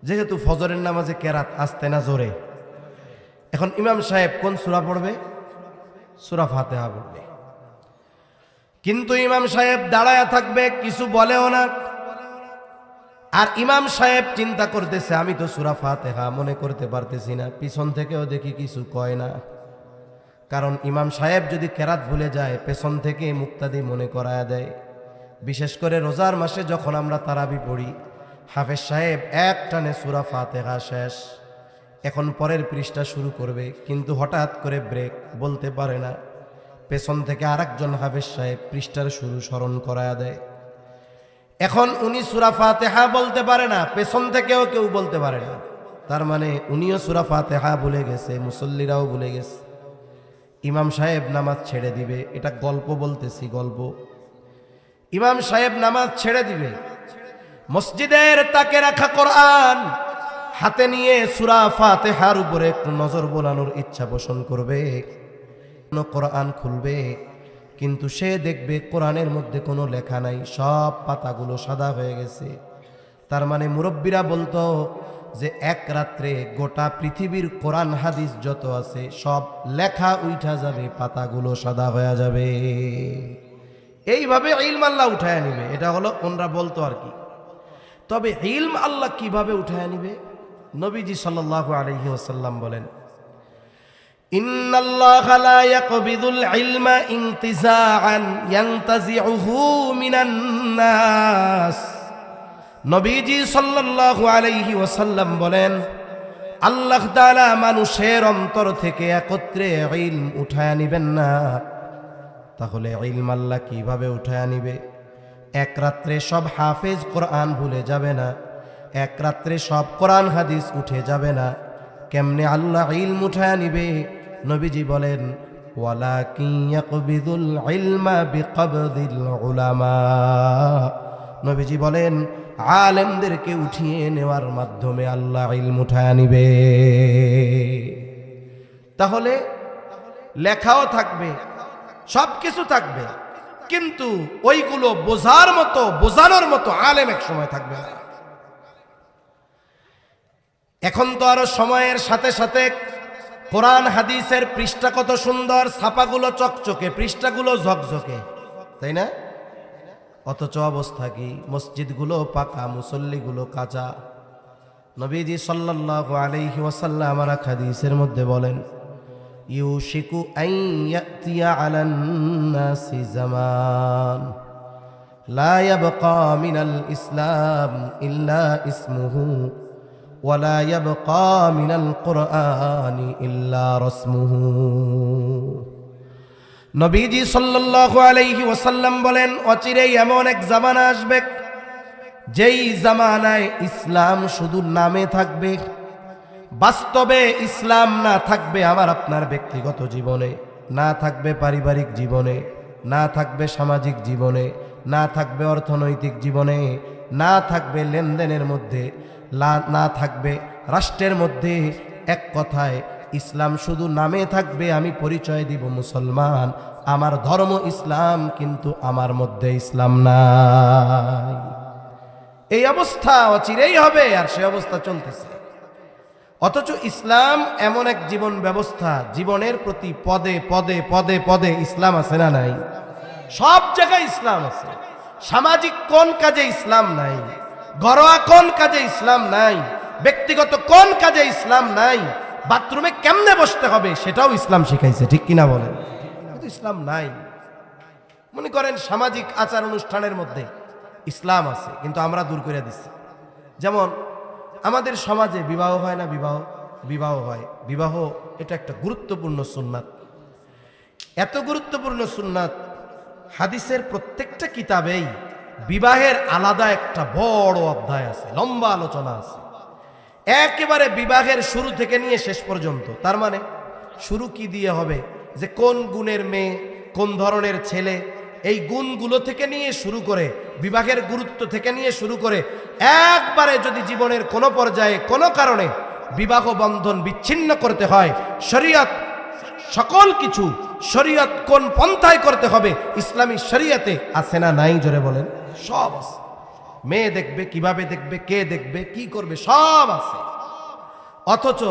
যেহেতু ফজরের নামাজে কেরাত আসতে না জোরে, এখন ইমাম সাহেব কোন সূরা পড়বে? সূরা ফাতিহা পড়বে। কিন্তু ইমাম সাহেব দাঁড়ায়া থাকবে, কিছু বলেও না। আর ইমাম সাহেব চিন্তা করতেছে আমি তো সূরা ফাতিহা মনে করতে পারতেছি না, পিছন থেকেও দেখি কিছু কয় না। কারণ ইমাম সাহেব যদি কেরাত ভুলে যায়, পেছন থেকে মুক্তাদি মনে করায়া দেয়। বিশেষ করে রোজার মাসে যখন আমরা তারাবি পড়ি, হাফেজ সাহেব এক টানে সূরা ফাতিহা শেষ, এখন পরের পৃষ্ঠা শুরু করবে, কিন্তু হঠাৎ করে ব্রেক, বলতে পারে না। পেছন থেকে আরেকজন হাফেজ সাহেব পৃষ্ঠার শুরু স্মরণ করায়া দেয়। এখন উনি সূরা ফাতিহা বলতে পারে না, পেছন থেকেও কেউ বলতে পারে না। তার মানে উনিও সূরা ফাতিহা ভুলে গেছে, মুসল্লিরাও ভুলে গেছে। ইমাম সাহেব নামাজ ছেড়ে দিবে, এটা গল্প বলতেছি, গল্প। ইমাম সাহেব নামাজ ছেড়ে দিবে, মসজিদের তাকে রাখা কোরআন হাতে নিয়ে সূরা ফাতিহার উপরে একটু নজর বোলানোর ইচ্ছা পোষণ করবে, কোরআন খুলবে, কিন্তু সে দেখবে কোরআনের মধ্যে কোনো লেখা নাই, সব পাতাগুলো সাদা হয়ে গেছে। তার মানে মুরব্বীরা বলতো যে এক রাত্রে গোটা পৃথিবীর কোরআন হাদিস যত আছে সব লেখা উঠা যাবে, পাতাগুলো সাদা হয়ে যাবে। এইভাবে ইলম আল্লাহ উঠায় নিবে, এটা হলো ওনরা বলতো আর কি। তবে ইলম আল্লাহ কিভাবে উঠায় নিবে? নবীজি সাল্লাল্লাহু আলাইহি ওয়াসাল্লাম বলেন, ইন্নাল্লাহা লা ইয়াকবিদুল ইলমা ইনতিজাআন ইয়ানতাজিউহু মিনান নাস। নবীজি সাল্লাল্লাহু আলাইহি ওয়াসাল্লাম বলেন, আল্লাহ তাআলা মানুষের অন্তর থেকে একত্রে ইলম উঠায় নিবেন না। তাহলে ইলম আল্লাহ কিভাবে উঠায় নিবে? এক রাত্রে সব হাফেজ কোরআন ভুলে যাবে না, এক রাত্রে সব কোরআন হাদিস উঠে যাবে না। কেমনে আল্লাহ ইলম উঠায় নিবে? নবীজি বলেন, ওয়ালাকিন ইয়াকবিদুল ইলমা বিকবদিল উলামা। নবীজি বলেন, আলেমদেরকে উঠিয়ে নেওয়ার মাধ্যমে আল্লাহ ইলম উঠায় নিবে। তাহলে লেখাও থাকবে, সব কিছু থাকবে, কিন্তু ওইগুলো বোঝার মতো, বোঝানোর মতো আলেম এক সময় থাকবে না। এখন তো আরো সময়ের সাথে সাথে কোরআন হাদিসের পৃষ্ঠা কত সুন্দর, ছাপাগুলো চকচকে, পৃষ্ঠাগুলো ঝকঝকে, তাই না? অথচ অবস্থা কি? মসজিদগুলো পাকা, মুসল্লিগুলো কাঁচা। নবীজি সাল্লাল্লাহু আলাইহি ওয়াসাল্লাম আমার হাদিসের মধ্যে বলেন, ইউশিকু আন ইয়াতিয়া আলান নাসি জামান লা ইয়াবকা মিনাল ইসলাম ইল্লা ইসমুহু ওয়া লা ইয়াবকা মিনাল কুরআনি ইল্লা রাসমুহু। নবীজি সাল্লাল্লাহু আলাইহি ওয়াসাল্লাম বলেন, অচিরেই এমন এক জামানা আসবে, যেই জামানায় ইসলাম শুধু নামে থাকবে, বাস্তবে ইসলাম না থাকবে। আমার আপনার ব্যক্তিগত জীবনে না থাকবে, পারিবারিক জীবনে না থাকবে, সামাজিক জীবনে না থাকবে, অর্থনৈতিক জীবনে না থাকবে, লেনদেনের মধ্যে না থাকবে, রাষ্ট্রের মধ্যে। এক কথায় ইসলাম শুধু নামে থাকবে, আমি পরিচয় দিব মুসলমান, আমার ধর্ম ইসলাম, কিন্তু আমার মধ্যে ইসলাম নাই। এই অবস্থা অচিরেই হবে, আর সে অবস্থা চলতেছে। অথচ ইসলাম এমন এক জীবন ব্যবস্থা, জীবনের প্রতি পদে পদে পদে পদে ইসলাম আছে না নাই? সব জায়গায় ইসলাম আছে। সামাজিক কোন কাজে ইসলাম নাই? ঘরোয়া কোন কাজে ইসলাম নাই? ব্যক্তিগত কোন কাজে ইসলাম নাই? বাথরুমে কেমনে বসতে হবে সেটাও ইসলাম শিখাইছে, ঠিক কিনা বলেন? কিন্তু ইসলাম নাই। মনে করেন সামাজিক আচার অনুষ্ঠানের মধ্যে ইসলাম আছে, কিন্তু আমরা দূর করে দিচ্ছি। যেমন আমাদের সমাজে বিবাহ হয় না, বিবাহ হয়। বিবাহ এটা একটা গুরুত্বপূর্ণ সুন্নাত, এত গুরুত্বপূর্ণ সুন্নাত, হাদিসের প্রত্যেকটা কিতাবেই বিবাহের আলাদা একটা বড় অধ্যায় আছে, লম্বা আলোচনা আছে, একেবারে বিবাহের শুরু থেকে নিয়ে শেষ পর্যন্ত। তার মানে শুরু কি দিয়ে হবে, যে কোন গুণের মেয়ে, কোন ধরনের ছেলে, এই গুণগুলো থেকে নিয়ে শুরু করে, বিবাহের গুরুত্ব থেকে নিয়ে শুরু করে, একবারে যদি জীবনের কোনো পর্যায়ে কোনো কারণে বিবাহ বন্ধন বিচ্ছিন্ন করতে হয়, শরীয়ত সকল কিছু, শরীয়ত কোন পন্থায় করতে হবে, ইসলামী শরীয়তে আছে না নাই, জোরে বলেন? সব আছে। মেয়ে দেখবে, কিভাবে দেখবে, কে দেখবে, কি করবে, সব আছে। অথচ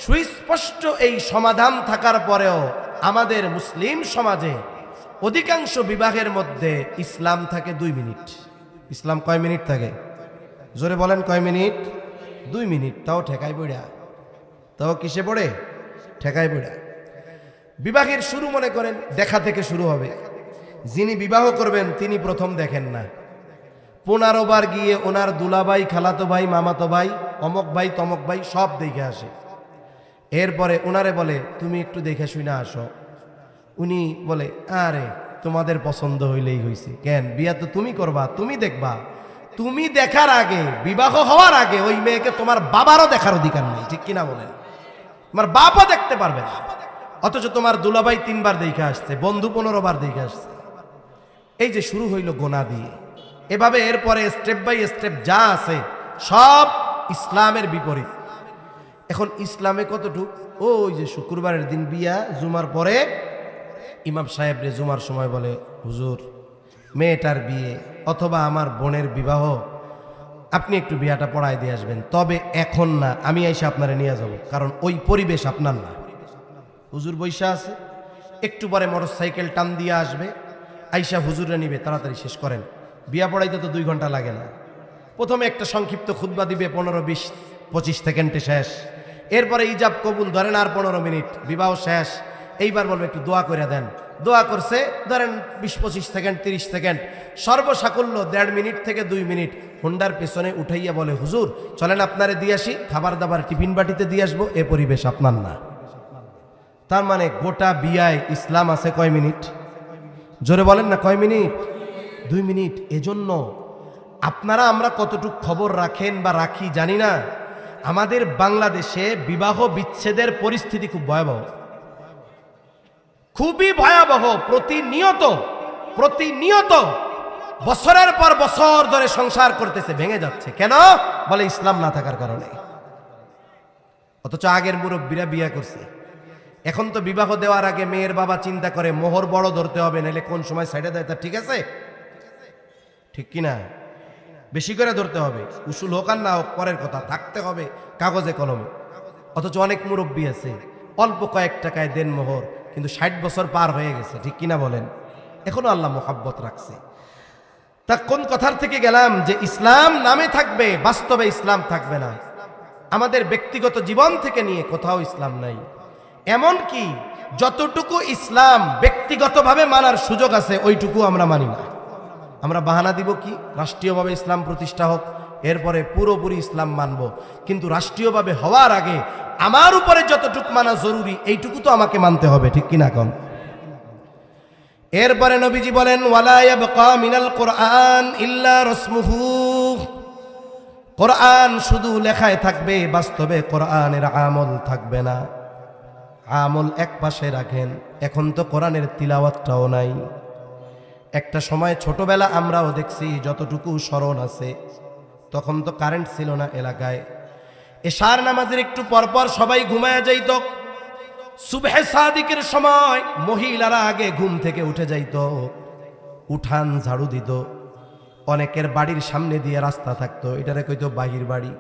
সুস্পষ্ট এই সমাধান থাকার পরেও আমাদের মুসলিম সমাজে অধিকাংশ বিবাহের মধ্যে ইসলাম থাকে 2 মিনিট। ইসলাম কয় মিনিট থাকে? জোরে বলেন, কয় মিনিট? 2 মিনিট। তাও ঠেকাই পড়া, তাও কিসে পড়ে? ঠেকাই পড়া। বিবাহের শুরু মনে করেন দেখা থেকে শুরু হবে। যিনি বিবাহ করবেন তিনি প্রথম দেখেন না, 15 বার গিয়ে ওনার দুলাভাই, খালাতো ভাই, মামাতো ভাই, অমক ভাই, তমক ভাই সব দেখে আসে। এরপরে ওনারে বলে তুমি একটু দেখে শুনে আসো। উনি বলে আরে তোমাদের পছন্দ হইলেই হইছে, কেন বিয়া তো তুমি করবা, তুমি দেখবা। তুমি দেখার আগে, বিবাহ হওয়ার আগে ওই মেয়েকে তোমার বাবারও দেখার অধিকার নেই, ঠিক কিনা বলেন? তোমার বাবা দেখতে পারবে না। অথচ তোমার দুলাভাই 3 বার দেখে আসছে, বন্ধু 15 বার দেখে আসছে। এই যে শুরু হইল গোনা দিয়ে। এভাবে এরপরে স্টেপ বাই স্টেপ যা আছে সব ইসলামের বিপরীত। এখন ইসলামে কতটুক, ওই যে শুক্রবারের দিন বিয়া, জুমার পরে ইমাম সাহেব রে জুমার সময় বলে হুজুর মেয়েটার বিয়ে অথবা আমার বোনের বিবাহ, আপনি একটু বিয়াটা পড়াই দিয়ে আসবেন, তবে এখন না, আমি এসে আপনারে নিয়ে যাব, কারণ ওই পরিবেশ আপনার না। হুজুর বৈশা আছে, একটু পরে মোটরসাইকেল টান দিয়ে আসবে, আইসা হুজুরে নিবে, তাড়াতাড়ি শেষ করেন। বিয়া পড়াইতে তো 2 ঘন্টা লাগে না। প্রথমে একটা সংক্ষিপ্ত খুতবা দিবে, 15-20-25 সেকেন্ডে শেষ। এরপরে ইজাব কবুল ধরেন আর 15 মিনিট, বিবাহ শেষ। এইবার বলবে একটু দোয়া করে দেন। দোয়া করছে ধরেন 20-25 সেকেন্ড, 30 সেকেন্ড, সর্বসাকুল্য 1.5 মিনিট থেকে 2 মিনিট হুন্ডার পেছনে উঠাইয়া বলে হুজুর চলেন আপনারে দিয়ে আসি, খাবার দাবার টিফিন বাটিতে দিয়ে আসবো, এ পরিবেশ আপনার না। তার মানে গোটা বিয়ায় ইসলাম আছে কয় মিনিট? জোরে বলেন না, কয় মিনিট? 2 মিনিট। এজন্য আপনারা আমরা কতটুক খবর রাখেন বা রাখি জানি না, আমাদের বাংলাদেশে বিবাহ বিচ্ছেদের পরিস্থিতি খুব ভয়াবহ, খুবই ভয়াবহ। প্রতিনিয়ত বছরের পর বছর ধরে সংসার করতেছে, ভেঙে যাচ্ছে। কেন? বলে ইসলাম না থাকার কারণে। অথচ আগের মুরব্বীরা বিয়ে করছে। এখন তো বিবাহ দেওয়ার আগে মেয়ের বাবা চিন্তা করে মোহর বড় ধরতে হবে, নাহলে কোন সময় সাইডে দেয়, তা ঠিক আছে, ঠিক কিনা? বেশি করে ধরতে হবে, উসুল হোক আর না হোক পরের কথা, থাকতে হবে কাগজে কলমে। অথচ অনেক মুরব্বী আছে অল্প কয়েক টাকায় দেন মোহর, কিন্তু 60 বছর পার হয়ে গেছে, ঠিক কিনা বলেন? এখনো আল্লাহ মোহাব্বত রাখছে। তা কোন কথার থেকে গেলাম, যে ইসলাম নামে থাকবে, বাস্তবে ইসলাম থাকবে না। আমাদের ব্যক্তিগত জীবন থেকে নিয়ে কোথাও ইসলাম নাই। এমন কি যতটুকু ইসলাম ব্যক্তিগতভাবে মানার সুযোগ আছে ওইটুকু আমরা মানি না। আমরা বাহানা দিব কি, রাষ্ট্রীয়ভাবে ইসলাম প্রতিষ্ঠা হোক, এরপরে পুরোপুরি ইসলাম মানব। কিন্তু রাষ্ট্রীয়ভাবে হওয়ার আগে আমার উপরে যতটুকু মানা জরুরি এইটুকু তো আমাকে মানতে হবে, ঠিক কিনা কোন? এরপরে নবীজি বলেন ওয়ালা ইয়াবকা মিনাল কোরআন ইল্লা রাসমুহু, কোরআন শুধু লেখায় থাকবে, বাস্তবে কোরআনের আমল থাকবে না। আমল এক পাশে রাখেন, এখন তো কোরআনের তিলাওয়াতটাও নাই। একটা সময় ছোটবেলা আমরাও দেখছি, যতটুকু স্মরণ আছে, তখন তো কারেন্ট ছিল না এলাকায়। এশার নামাজের একটু পরপর সবাই ঘুমায়া যাইত। সুবহে সাদিকের সময় মহিলারা আগে ঘুম থেকে উঠে যাইত, উঠান ঝাড়ু দিত। অনেকের বাড়ির সামনে দিয়ে রাস্তা থাকতো, এটারে কইতো বাহির বাড়ি।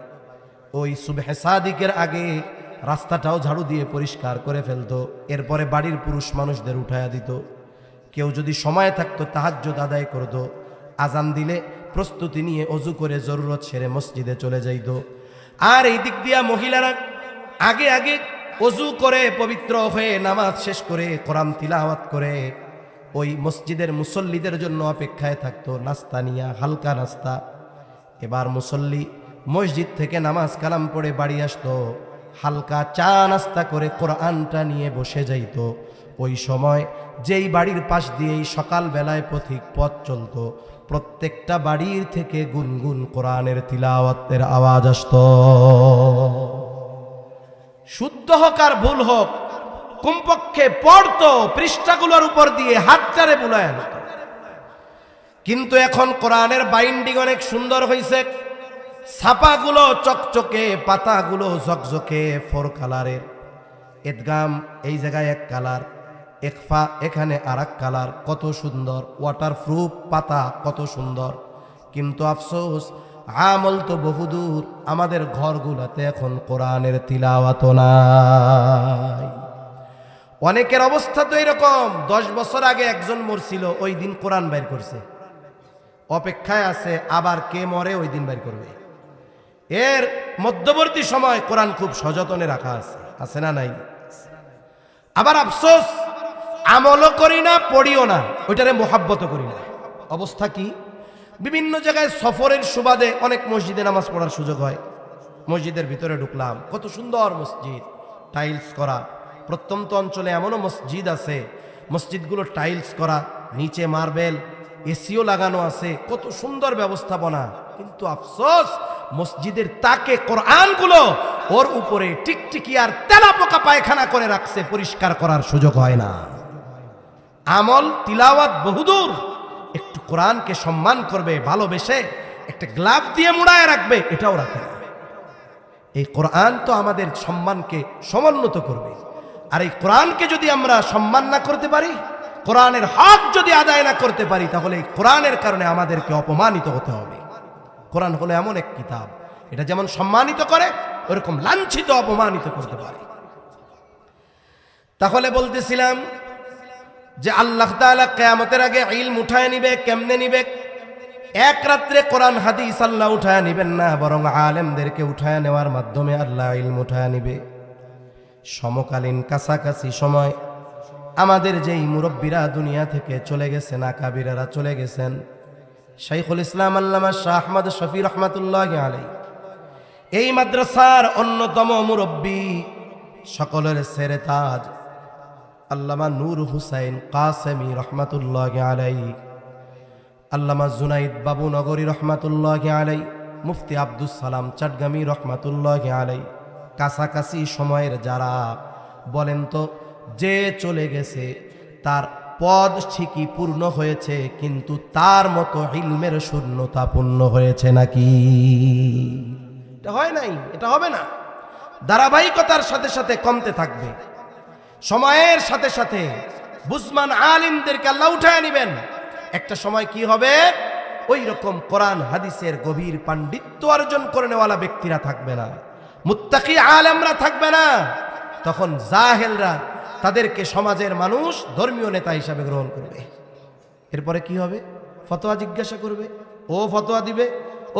ওই সুবহে সাদিকের আগে রাস্তাটাও ঝাড়ু দিয়ে পরিষ্কার করে ফেলতো। এরপরে বাড়ির পুরুষ মানুষদের উঠায়া দিত। কেউ যদি সময় থাকতো তাহাজ্জুদ আদায় করত। আজান দিলে প্রস্তুতি নিয়ে অজু করে জরুরত সেরে মসজিদে চলে যাইত। আর এই দিক দিয়া মহিলারা আগে আগে অজু করে পবিত্র হয়ে নামাজ শেষ করে কোরআন তিলাওয়াত করে ওই মসজিদের মুসল্লিদের জন্য অপেক্ষায় থাকতো, নাস্তা নিয়া, হালকা নাস্তা। এবার মুসল্লি মসজিদ থেকে নামাজ কালাম পড়ে বাড়ি আসতো, হালকা চা নাস্তা করে কোরআনটা নিয়ে বসে যাইতো। ওই সময় যেই বাড়ির পাশ দিয়েই সকালবেলায় পথিক পথ চলতো, প্রত্যেকটা বাড়ির থেকে গুনগুন কোরআনের তিলাওয়াতের আওয়াজ আসতো। শুদ্ধ হোক আর ভুল হোক, কমপক্ষে পড়তো, পৃষ্ঠাগুলোর উপর দিয়ে হাতটারে বুলায় আনত। কিন্তু এখন কোরআনের বাইন্ডিং অনেক সুন্দর হয়েছে, ছাপাগুলো চকচকে, পাতাগুলো ঝকঝকে, 4 কালারের। ইদগাম এই জায়গায় 1 কালার, ইখফা এখানে আরেক কালার, কত সুন্দর। ওয়াটারপ্রুফ পাতা, কত সুন্দর। কিন্তু আফসোস, আমল তো বহুদূর, আমাদের ঘরগুলোতে এখন কোরআনের তিলাওয়াত নাই। অনেকের অবস্থা তো এরকম, 10 বছর আগে একজন মরছিল, ওই দিন কোরআন বের করছে, অপেক্ষায় আছে আবার কে মরে ওই দিন বের করবে। এর মধ্যবর্তী সময় কোরআন খুব সযতনে রাখা আছে না নাই? আবার আফসোস, আমলও করি না, পড়িও না, ওইটারে মোহাব্বত করি না। অবস্থা কি? বিভিন্ন জায়গায় সফরের সুবাদে অনেক মসজিদে নামাজ পড়ার সুযোগ হয়। মসজিদের ভিতরে ঢুকলাম, কত সুন্দর মসজিদ, টাইলস করা। প্রত্যন্ত অঞ্চলে এমনও মসজিদ আছে, মসজিদগুলো টাইলস করা, নিচে মার্বেল, এসিও লাগানো আছে, কত সুন্দর ব্যবস্থাপনা। কিন্তু আফসোস, মসজিদের তাকে কোরআনগুলো ওর উপরে টিকটিকি আর তেলাপোকা পায়খানা করে রাখছে, পরিষ্কার করার সুযোগ হয় না। আমল তিলাওয়াত বহুদূর, একটু কোরআনকে সম্মান করবে, ভালোবেসে একটা গ্লাভ দিয়ে মুড়ায় রাখবে, এটাও রাখে না। এই কোরআন তো আমাদের সম্মানকে সমুন্নত করবে। আর এই কোরআনকে যদি আমরা সম্মান না করতে পারি, কোরআনের হক যদি আদায় না করতে পারি, তাহলে এই কোরআনের কারণে আমাদেরকে অপমানিত হতে হবে। কোরআন হলো এমন এক কিতাব, এটা যেমন সম্মানিত করে, ওরকম লাঞ্ছিত, অপমানিত করতে পারে। তাহলে বলতেছিলাম যে আল্লাহ তাআলা কিয়ামতের আগে ইলম উঠায় নিবে। কেমনে নিবে? এক রাত্রে কোরআন হাদিস আল্লাহ উঠায় নিবেন না, বরং আলেমদেরকে উঠায় নেওয়ার মাধ্যমে আল্লাহ ইলম উঠায় নিবে। সমকালীন কাছাকাছি সময় আমাদের যেই মুরব্বীরা দুনিয়া থেকে চলে গেছেন, আকাবিরারা চলে গেছেন, শাইখুল ইসলাম আল্লামা শাহ আহমদ শফি রহমাতুল্লাহি আলাইহি, এই মাদ্রাসার অন্যতম মুরব্বী, সকলের সেরে তাজ আল্লামা নূর হুসাইন কাসেমি রহমাতুল্লাহি আলাইহি, আল্লামা জুনাইদ বাবু নগরী রহমাতুল্লাহি আলাইহি, মুফতি আব্দুস সালাম চাটগামী রহমাতুল্লাহি আলাইহি, কাছাকাছি সময়ের যারা, বলেন তো, যে চলে গেছে তার পদ ঠিকই পূর্ণ হয়েছে, কিন্তু তার মতো ইলমের শূন্যতা পূর্ণ হয়েছে নাকি? এটা হয় নাই, এটা হবে না। ধারাবাহিকতার সাথে সাথে কমতে থাকবে। সময়ের সাথে সাথে বুঝমান আলিমদেরকে আল্লাহ উঠায় নিবেন। একটা সময় কি হবে, ওই রকম কোরআন হাদিসের গভীর পাণ্ডিত্য অর্জন করে নেওয়ালা ব্যক্তিরা থাকবে না, মুত্তাকি আলেমরা থাকবে না। তখন জাহেলরা তাদেরকে সমাজের মানুষ ধর্মীয় নেতা হিসাবে গ্রহণ করবে। এরপরে কি হবে? ফতোয়া জিজ্ঞাসা করবে, ও ফতোয়া দিবে,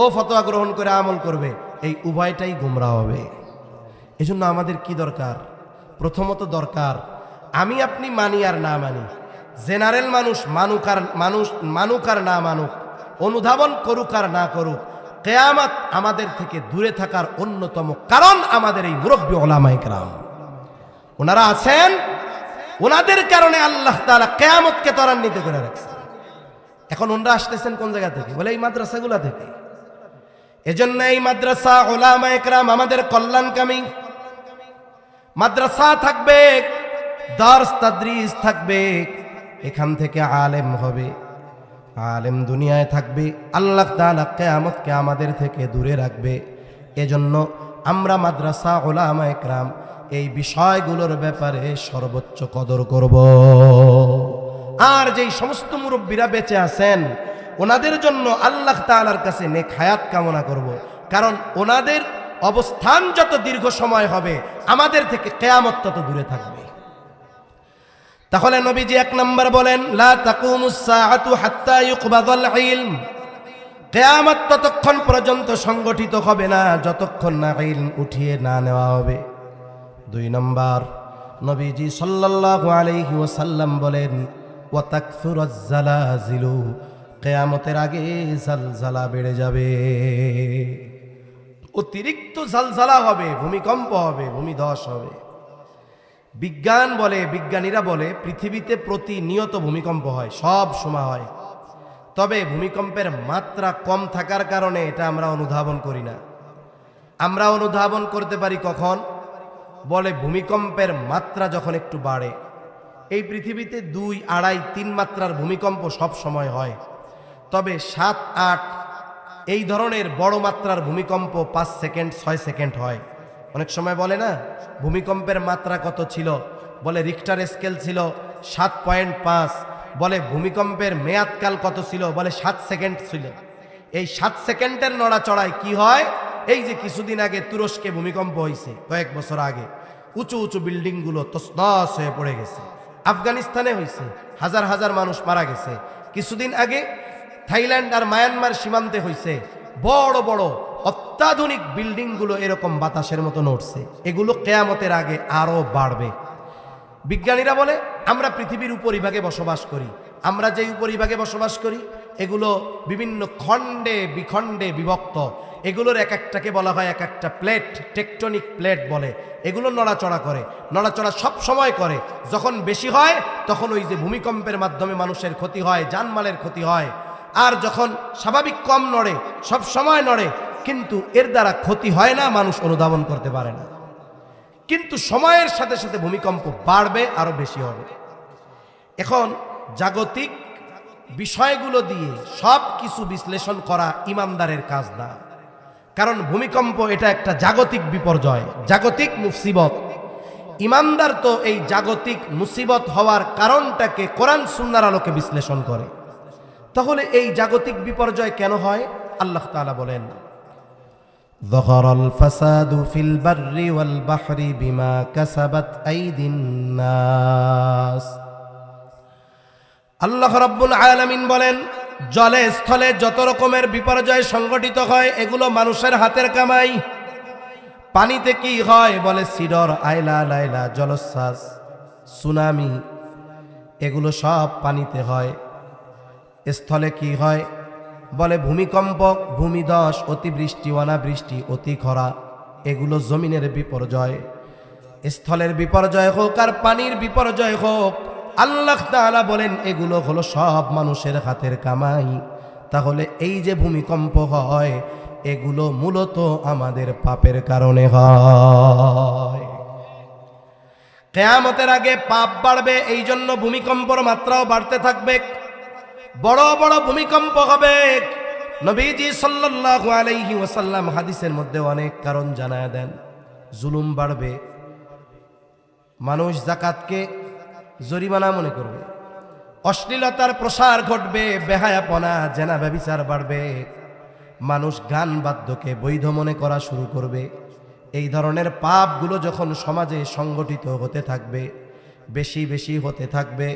ও ফতোয়া গ্রহণ করে আমল করবে। এই উভয়টাই গুমরাহ হবে। এজন্য আমাদের কি দরকার? প্রথমত দরকার, আমি আপনি মানি আর না মানি, জেনারেল মানুষ মানুক আর না মানুক, অনুধাবন করুক আর না করুক, কিয়ামত আমাদের থেকে দূরে থাকার অন্যতম কারণ আমাদের এই মুরব্বী উলামায়ে কেরাম। ওনারা আছেন, ওনাদের কারণে আল্লাহ তাআলা কিয়ামতকে ত্বরান্বিত করে রাখছেন। এখন ওনারা আসতেছেন কোন জায়গা থেকে? বলে এই মাদ্রাসাগুলা থেকে। এজন্য এই মাদ্রাসা উলামায়ে কেরাম আমাদের কল্যাণকামী। মাদ্রাসা থাকবে, দারস তাদরিস থাকবে, এখান থেকে আলেম হবে, আলেম দুনিয়ায় থাকবে, আল্লাহ তাআলা কিয়ামতকে আমাদের থেকে দূরে রাখবে। এজন্য আমরা মাদ্রাসা উলামায়ে কেরাম এই বিষয়গুলোর ব্যাপারে সর্বোচ্চ কদর করব। আর যেই সমস্ত মুরব্বীরা বেঁচে আছেন, ওনাদের জন্য আল্লাহ তাআলার কাছে নেক হায়াত কামনা করব। কারণ ওনাদের অবস্থান যত দীর্ঘ সময় হবে, আমাদের থেকে কিয়ামত তত দূরে থাকবে। তাহলে নবীজি 1 নম্বর বলেন, লা তাকুমুস সাআতু হাত্তা ইউকবাদাল ইলম। কিয়ামত ততক্ষণ পর্যন্ত সংগঠিত হবে না যতক্ষণ না ইলম উঠিয়ে না নেওয়া হবে। 2 নম্বর, নবীজি সাল্লাল্লাহু আলাইহি ওয়াসাল্লাম বলেন, ওয়া তাকসুরুজ জালাজিলু। কিয়ামতের আগে জালজালা বেড়ে যাবে। অতিরিক্ত ঝালঝালা হবে, ভূমিকম্প হবে, ভূমিধস হবে। বিজ্ঞানীরা বলে পৃথিবীতে প্রতিনিয়ত ভূমিকম্প হয়, সব সময় হয়। তবে ভূমিকম্পের মাত্রা কম থাকার কারণে এটা আমরা অনুধাবন করি না। আমরা অনুধাবন করতে পারি কখন? বলে ভূমিকম্পের মাত্রা যখন একটু বাড়ে। এই পৃথিবীতে 2, 2.5, 3 মাত্রার ভূমিকম্প সব সময় হয়। তবে 7, 8 এই ধরনের বড় মাত্রার ভূমিকম্প 5 সেকেন্ড 6 সেকেন্ড হয়। অনেক সময় বলে না ভূমিকম্পের মাত্রা কত ছিল, বলে রিক্টার স্কেল ছিল 7.5। বলে ভূমিকম্পের মেয়াদকাল কত ছিল, বলে 7 সেকেন্ড ছিল। এই 7 সেকেন্ডের নড়াচড়ায় কি হয়, এই যে কিছুদিন আগে তুরস্কে ভূমিকম্প হয়েছে, কয়েক বছর আগে, উঁচু উঁচু বিল্ডিংগুলো তছনছ হয়ে পড়ে গেছে। আফগানিস্তানে হয়েছে, হাজার হাজার মানুষ মারা গেছে। কিছুদিন আগে থাইল্যান্ড আর মায়ানমার সীমান্তে হয়েছে, বড় বড় অত্যাধুনিক বিল্ডিংগুলো এরকম বাতাসের মতো নড়ছে। এগুলো কিয়ামতের আগে আরো বাড়বে। বিজ্ঞানীরা বলে আমরা পৃথিবীর উপরিভাগে বসবাস করি। আমরা যে উপরিভাগে বসবাস করি এগুলো বিভিন্ন খণ্ডে বিখণ্ডে বিভক্ত। এগুলোর এক একটাকে বলা হয় এক একটা প্লেট, টেকটনিক প্লেট বলে। এগুলো নড়াচড়া করে, নড়াচড়া সব সময় করে। যখন বেশি হয় তখন ওই যে ভূমিকম্পের মাধ্যমে মানুষের ক্ষতি হয়, জানমালের ক্ষতি হয়। আর যখন স্বাভাবিক কম নড়ে, সব সময় নড়ে, কিন্তু এর দ্বারা ক্ষতি হয় না, মানুষ অনুধাবন করতে পারে না। কিন্তু সময়ের সাথে সাথে ভূমিকম্প বাড়বে, আরো বেশি হবে। এখন জাগতিক বিষয়গুলো দিয়ে সব কিছু বিশ্লেষণ করা ইমানদারের কাজ না। কারণ ভূমিকম্প এটা একটা জাগতিক বিপর্যয়, জাগতিক মুসিবত। ইমানদার তো এই জাগতিক মুসিবত হওয়ার কারণটাকে কোরআন সুন্নাহর আলোকে বিশ্লেষণ করে। তাহলে এই জাগতিক বিপর্যয় কেন হয়? আল্লাহ তাআলা বলেন, যহরাল ফাসাদু ফিল বাররি ওয়াল বাহরি বিমা কাসাবাত আইদিন নাস। আল্লাহ রাব্বুল আলামিন বলেন, জলে স্থলে যত রকমের বিপর্যয় সংঘটিত হয় এগুলো মানুষের হাতের কামাই। পানিতে কি হয়? বলে সিডর, আইলা, লাইলা, জলোচ্ছ্বাস, সুনামি, এগুলো সব পানিতে হয়। স্থলে কি হয়? বলে ভূমিকম্প, ভূমিধস, অতিবৃষ্টি, অনাবৃষ্টি, অতি খরা, এগুলো জমিনের বিপর্যয়। স্থলের বিপর্যয় হোক আর পানির বিপর্যয় হোক, আল্লাহ তাআলা বলেন এগুলো হলো সব মানুষের হাতের কামাই। তাহলে এই যে ভূমিকম্প হয় এগুলো মূলত আমাদের পাপের কারণে হয়। কিয়ামতের আগে পাপ বাড়বে, এই জন্য ভূমিকম্পের মাত্রাও বাড়তে থাকবে। বড় বড় ভূমিকম্প হবে। নবীজি সাল্লাল্লাহু আলাইহি ওয়াসাল্লাম হাদিসের মধ্যে অনেক কারণ জানায় দেন। জুলুম বাড়বে, মানুষ যাকাতকে জরিমানা মনে করবে, অশ্লীলতার প্রসার ঘটবে, বেহায়াপনা, জেনা ব্যভিচার বাড়বে, মানুষ গান বাদ্যকে বৈধ মনে করা শুরু করবে। এই ধরনের পাপগুলো যখন সমাজে সংগঠিত হতে থাকবে, বেশি বেশি হতে থাকবে,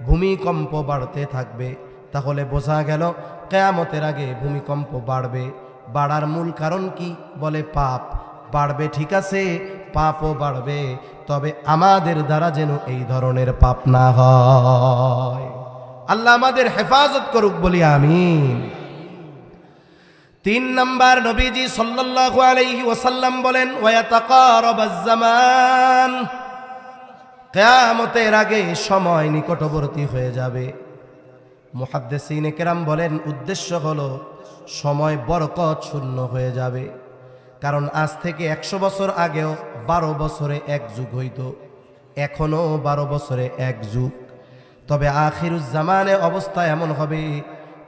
ভূমিকম্প বাড়তে থাকবে, তাহলে বোঝা গেল কিয়ামতের আগে ভূমিকম্প বাড়বে। বাড়ার মূল কারণ কি? বলে পাপ বাড়বে। ঠিক আছে, পাপও বাড়বে, তবে আমাদের দ্বারা যেন এই ধরনের পাপ না হয়। আল্লাহ আমাদের হেফাজত করুক, বলি আমিন। 3 নাম্বার, নবীজি সাল্লাল্লাহু আলাইহি ওয়াসাল্লাম বলেন, ওয়ায়াতাকারাবাজ জামান, কিয়ামতের আগে সময় নিকটবর্তী হয়ে যাবে। মুহাদ্দিসিনে কেরাম বলেন উদ্দেশ্য হলো সময় বরকত শূন্য হয়ে যাবে। কারণ আজ থেকে 100 বছর আগেও 12 বছরে এক যুগ হইত, এখনো 12 বছরে এক যুগ। তবে আখিরুজ জামানে অবস্থা এমন হবে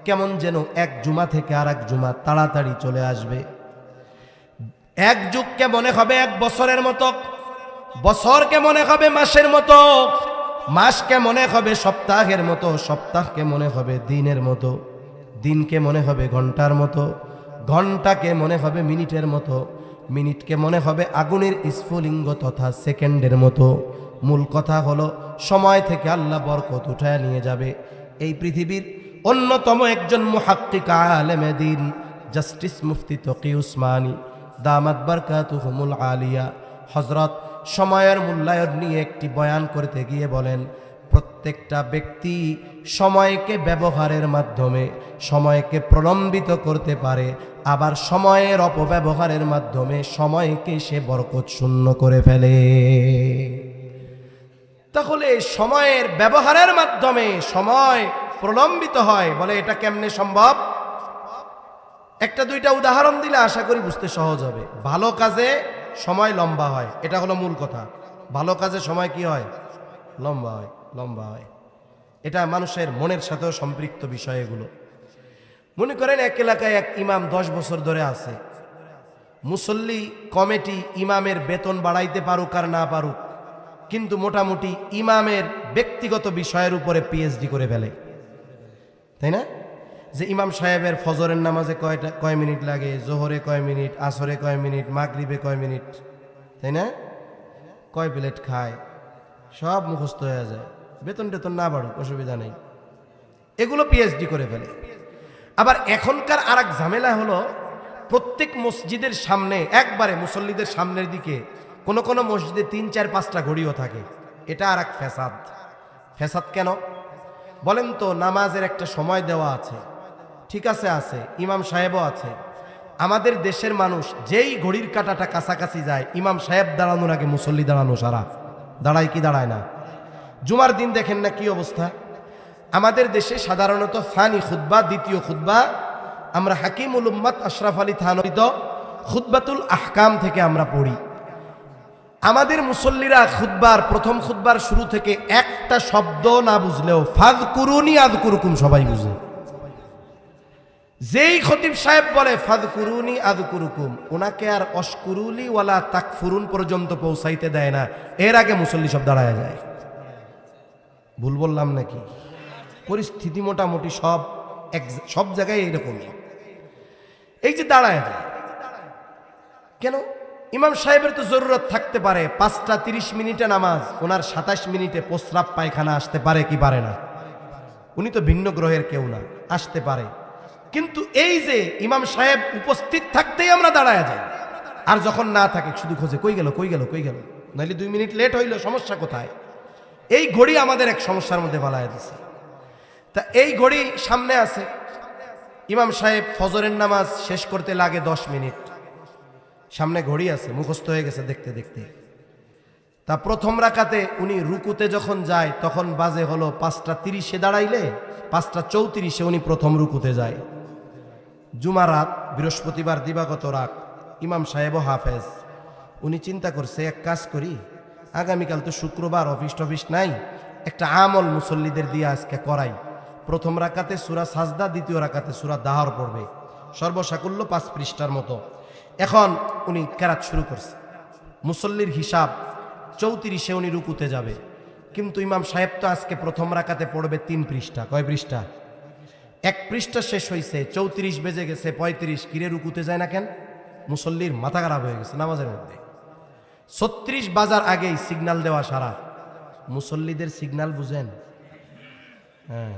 কেমন যেন এক জুমা থেকে আর এক জুমা তাড়াতাড়ি চলে আসবে। এক যুগকে মনে হবে 1 বছরের মতো, বছরকে মনে হবে মাসের মতো, মাসকে মনে হবে সপ্তাহের মতো, সপ্তাহকে মনে হবে দিনের মতো, দিনকে মনে হবে ঘন্টার মতো, ঘন্টাকে মনে হবে মিনিটের মতো, মিনিটকে মনে হবে আগুনের স্ফুলিঙ্গ তথা সেকেন্ডের মতো। মূল কথা হলো সময় থেকে আল্লাহ বরকত উঠায় নিয়ে যাবে। এই পৃথিবীর অন্যতম একজন মুহাক্কিক আলেমে দ্বীন জাস্টিস মুফতি তকি উসমানী দামাত বারকাতুহুমুল আলিয়া হযরত সময়ের মূল্যায়ন নিয়ে একটি বয়ান করতে গিয়ে বলেন, প্রত্যেকটা ব্যক্তি সময়কে ব্যবহারের মাধ্যমে সময়কে প্রলম্বিত করতে পারে আবার সময়ের অপব্যবহারের মাধ্যমে সময়কে সে বরকত শূন্য করে ফেলে। তাহলে সময়ের ব্যবহারের মাধ্যমে সময় প্রলম্বিত হয়, বলে এটা কেমনে সম্ভব? একটা দুইটা উদাহরণ দিলে আশা করি বুঝতে সহজ হবে। ভালো কাজে সময় লম্বা হয়, এটা হলো মূল কথা। ভালো কাজে সময় কি হয়? লম্বা হয়, লম্বা হয়। এটা মানুষের মনের সাথেও সম্পৃক্ত বিষয় এগুলো। মনে করেন এক এলাকায় এক ইমাম 10 বছর ধরে আছে, মুসল্লি কমিটি ইমামের বেতন বাড়াইতে পারুক আর না পারুক, কিন্তু মোটামুটি ইমামের ব্যক্তিগত বিষয়ের উপরে পিএইচডি করে ফেলে, তাই না? যে ইমাম সাহেবের ফজরের নামাজে কয় মিনিট লাগে, জোহরে কয় মিনিট, আসরে কয় মিনিট, মাগরিবে কয় মিনিট, তাই না? কয় প্লেট খায়, সব মুখস্থ হয়ে যায়। বেতন টেতন না বাড়ুক, অসুবিধা নেই, এগুলো পিএইচডি করে ফেলে। আবার এখনকার আর এক ঝামেলা হলো, প্রত্যেক মসজিদের সামনে একবারে মুসল্লিদের সামনের দিকে কোন কোন মসজিদে 3, 4, 5টা ঘড়িও থাকে। এটা আর এক ফ্যাসাদ। ফ্যাসাদ কেন বলেন তো? নামাজের একটা সময় দেওয়া আছে, ঠিক আছে, আছে, ইমাম সাহেবও আছে। আমাদের দেশের মানুষ যেই ঘড়ির কাঁটাটা কাছাকাছি যায়, ইমাম সাহেব দাঁড়ানোর আগে মুসল্লি দাঁড়ানো সারা। দাঁড়ায় কি দাঁড়ায় না? জুমার দিন দেখেন না কি অবস্থা। আমাদের দেশে সাধারণত ফানি খুতবা, দ্বিতীয় খুতবা আমরা হাকিমুল উম্মাত আশরাফ আলী থানবিত খুতবাতুল আহকাম থেকে আমরা পড়ি। আমাদের মুসল্লিরা খুতবার প্রথম খুতবার শুরু থেকে একটা শব্দ না বুঝলেও ফাযকুরুনি আযকুরুকুম সবাই বুঝে। যেই খতিব সাহেব বলে ফাযকুরুনি আযকুরুকুম, ওনাকে আর অশকুরুলি ওয়ালা তাকফুরুন পর্যন্ত পৌঁছাইতে দেয় না, এর আগে মুসল্লি সব দাঁড়ায় যায়। ভুল বললাম নাকি? পরিস্থিতি মোটামুটি সব জায়গায় এইরকমই। এই যে দাঁড়ায় যায় কেন? ইমাম সাহেবের তো জরুরত থাকতে পারে, 5টা 30 মিনিটে নামাজ, ওনার 27 মিনিটে প্রস্রাব পায়খানা আসতে পারে কি পারে না? উনি তো ভিন্ন গ্রহের কেউ না, আসতে পারে। কিন্তু এই যে ইমাম সাহেব উপস্থিত থাকতেই আমরা দাঁড়ায় যাই, আর যখন না থাকে শুধু খোঁজে কই গেল, কই গেল, কই গেল, নাহলে 2 মিনিট লেট হইল, সমস্যা কোথায়? এই ঘড়ি আমাদের এক সমস্যার মধ্যে ফালায় দিছে। তা এই ঘড়ি সামনে আছে, ইমাম সাহেব ফজরের নামাজ শেষ করতে লাগে 10 মিনিট, সামনে ঘড়ি আছে, মুখস্থ হয়ে গেছে দেখতে দেখতে। তা প্রথম রাকাতে উনি রুকুতে যখন যায় তখন বাজে হলো 5টা 30-এ, দাঁড়াইলে 5টা 34-এ উনি প্রথম রুকুতে যায়। জুমা রাত, বৃহস্পতিবার দিবাগত রাত, ইমাম সাহেবও হাফেজ। উনি চিন্তা করছে এক কাজ করি, আগামীকাল তো শুক্রবার, অফিস টফিস নাই, একটা আমল মুসল্লিদের দিয়ে আজকে করাই। প্রথম রাকাতে সূরা সাজদা, দ্বিতীয় রাকাতে সূরা দাহর পড়বে, সর্বসাকুল্য 5 পৃষ্ঠার মতো। এখন উনি কেরাত শুরু করছে, মুসল্লির হিসাব 34-এ উনি রুকুতে যাবে, কিন্তু ইমাম সাহেব তো আজকে প্রথম রাকাতে পড়বে 3 পৃষ্ঠা। কয় পৃষ্ঠা? 1 পৃষ্ঠা শেষ হয়েছে, 34 বেজে গেছে, 35, কিরে রুকুতে যায় না কেন? মুসল্লির মাথা খারাপ হয়ে গেছে নামাজের মধ্যে। 36 বাজার আগেই সিগন্যাল দেওয়া সারা। মুসল্লিদের সিগন্যাল বুঝেন? হ্যাঁ,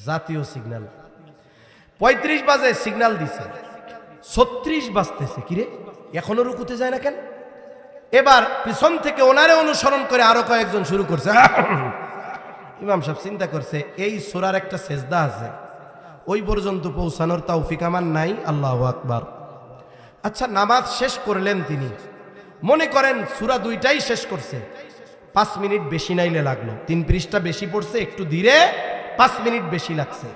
জাতীয় সিগন্যাল। 35 বাজে সিগন্যাল দিছে, 36 বাজতেছে, কিরে এখনো রুকুতে যায় না কেন? এবার পিছন থেকে ওনারে অনুসরণ করে আরো কয়েকজন শুরু করছে। ইমাম সাহেব চিন্তা করছে এই সূরার একটা সেজদা আছে, ওই পর্যন্ত পৌঁছানোর তৌফিক আমার নাই। আল্লাহু আকবার। আচ্ছা, নামাজ শেষ করলেন তিনি, মনে করেন সূরা 2টাই শেষ করছে, 5 মিনিট বেশি নাইলে লাগলো, 3 পৃষ্ঠা বেশি পড়ছে, একটু ধীরে 5 মিনিট বেশি লাগছে।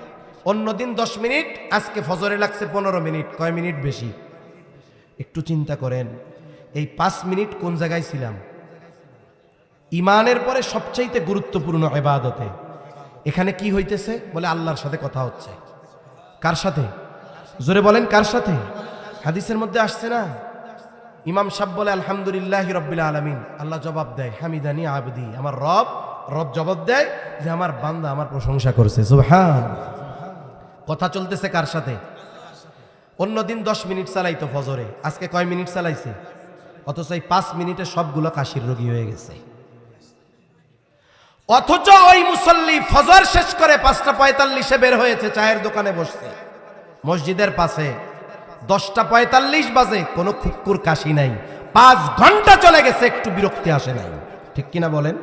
অন্যদিন 10 মিনিট, আজকে ফজরে লাগছে 15 মিনিট, কয় মিনিট বেশি? একটু চিন্তা করেন, এই 5 মিনিট কোন জায়গায় ছিলাম? ইমানের পরে সবচাইতে গুরুত্বপূর্ণ ইবাদতে। এখানে কি হইতেছে? বলে আল্লাহর সাথে কথা হচ্ছে। কার সাথে? জোরে বলেন, কার সাথে? হাদিসের মধ্যে আসছে না, ইমাম সাহেব বলে আলহামদুলিল্লাহি রাব্বিল আলামিন, আল্লাহ জবাব দেয় হামিদানি আবদি, আমার রব জবাব দেয় যে আমার বান্দা আমার প্রশংসা করছে। সুবহান। কথা চলতেছে কার সাথে? অন্যদিন 10 মিনিট চালাইতো ফজরে, আজকে কয় মিনিট চালাইছে? অথচ এই 5 মিনিটে সবগুলো কাশির রোগী হয়ে গেছে। অথচ ওই মুসল্লি ফজর শেষ করে 5টা 45-এ বের হয়েছে, চায়ের দোকানে বসছে মসজিদের পাশে, 10টা 45 বাজে, কোনো খুক্কুর কাশি নাই, 5 ঘন্টা চলে গেছে, একটু বিরক্তি আসে নাই। ঠিক কিনা বলেন?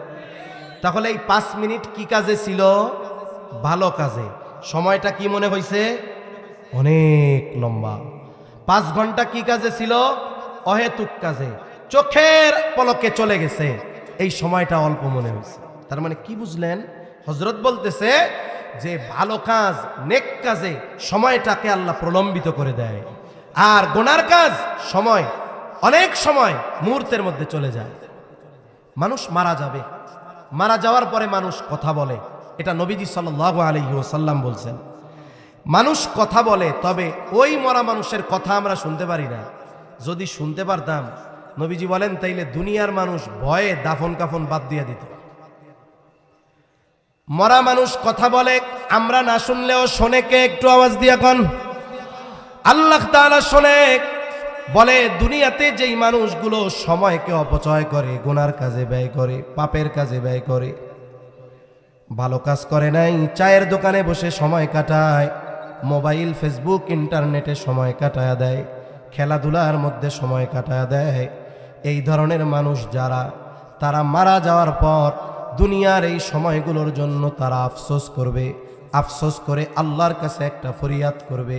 তাহলে এই 5 মিনিট কি কাজে ছিল? ভালো কাজে। সময়টা কি মনে হয়েছে? অনেক লম্বা। 5 ঘন্টা কি কাজে ছিল? অহেতুক কাজে, চোখের পলকে চলে গেছে, এই সময়টা অল্প মনে হয়েছে। তার মানে কি বুঝলেন? হযরত বলতেছে যে ভালো কাজ, নেক কাজে সময়টাকে আল্লাহ প্রলম্বিত করে দেয়, আর গুনার কাজ সময় অনেক সময় মুহূর্তের মধ্যে চলে যায়। মানুষ মারা যাবে, মারা যাওয়ার পরে মানুষ কথা বলে, এটা নবীজি সাল্লাল্লাহু আলাইহি ওয়াসাল্লাম বলছেন। মানুষ কথা বলে, তবে ওই মরা মানুষের কথা আমরা শুনতে পারি না। যদি শুনতে পারতাম, নবীজি বলেন, তাইলে দুনিয়ার মানুষ ভয়ে দাফন কাফন বাদ দিয়ে দিত। মরা মানুষ কথা বলে, আমরা না শুনলেও শোনে কে? একটু আওয়াজ দিয়া কন। আল্লাহ তাআলা শোনে। বলে দুনিয়াতে যেই মানুষগুলো সময়কে অপচয় করে, গুনার কাজে ব্যয় করে, পাপের কাজে ব্যয় করে, ভালো কাজ করে নাই, চায়ের দোকানে বসে সময় কাটায়, মোবাইল, ফেসবুক, ইন্টারনেটে সময় কাটায় দেয়, খেলাধুলার মধ্যে সময় কাটায় দেয়, এই ধরনের মানুষ যারা, তারা মারা যাওয়ার পর দুনিয়ার এই সময়গুলোর জন্য তারা আফসোস করবে। আফসোস করে আল্লাহর কাছে একটা ফরিয়াদ করবে,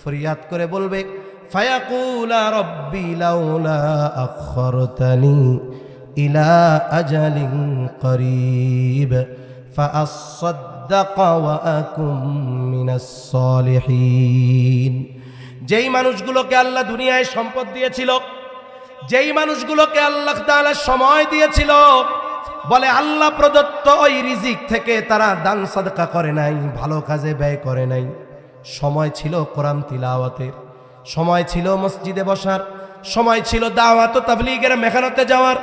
ফরিয়াদ করে বলবে, ফায়াকুলা রব্বি লাউলা আখরতানি ইলা আজালিন করিব ফাআসাদ্দাক ওয়া আকুম মিনাস সালিহিন। যেই মানুষগুলোকে আল্লাহ দুনিয়ায় সম্পদ দিয়েছিল, যেই মানুষগুলোকে আল্লাহ তাআলা সময় দিয়েছিল, বলে আল্লাহ প্রদত্ত ওই রিজিক থেকে তারা দান সাদকা করে নাই, ভালো কাজে ব্যয় করে নাই। সময় ছিল কোরআন তিলাওয়াতের, সময় ছিল মসজিদে বসার, সময় ছিল দাওয়াত ও তাবলীগের মেহনতে যাওয়ার,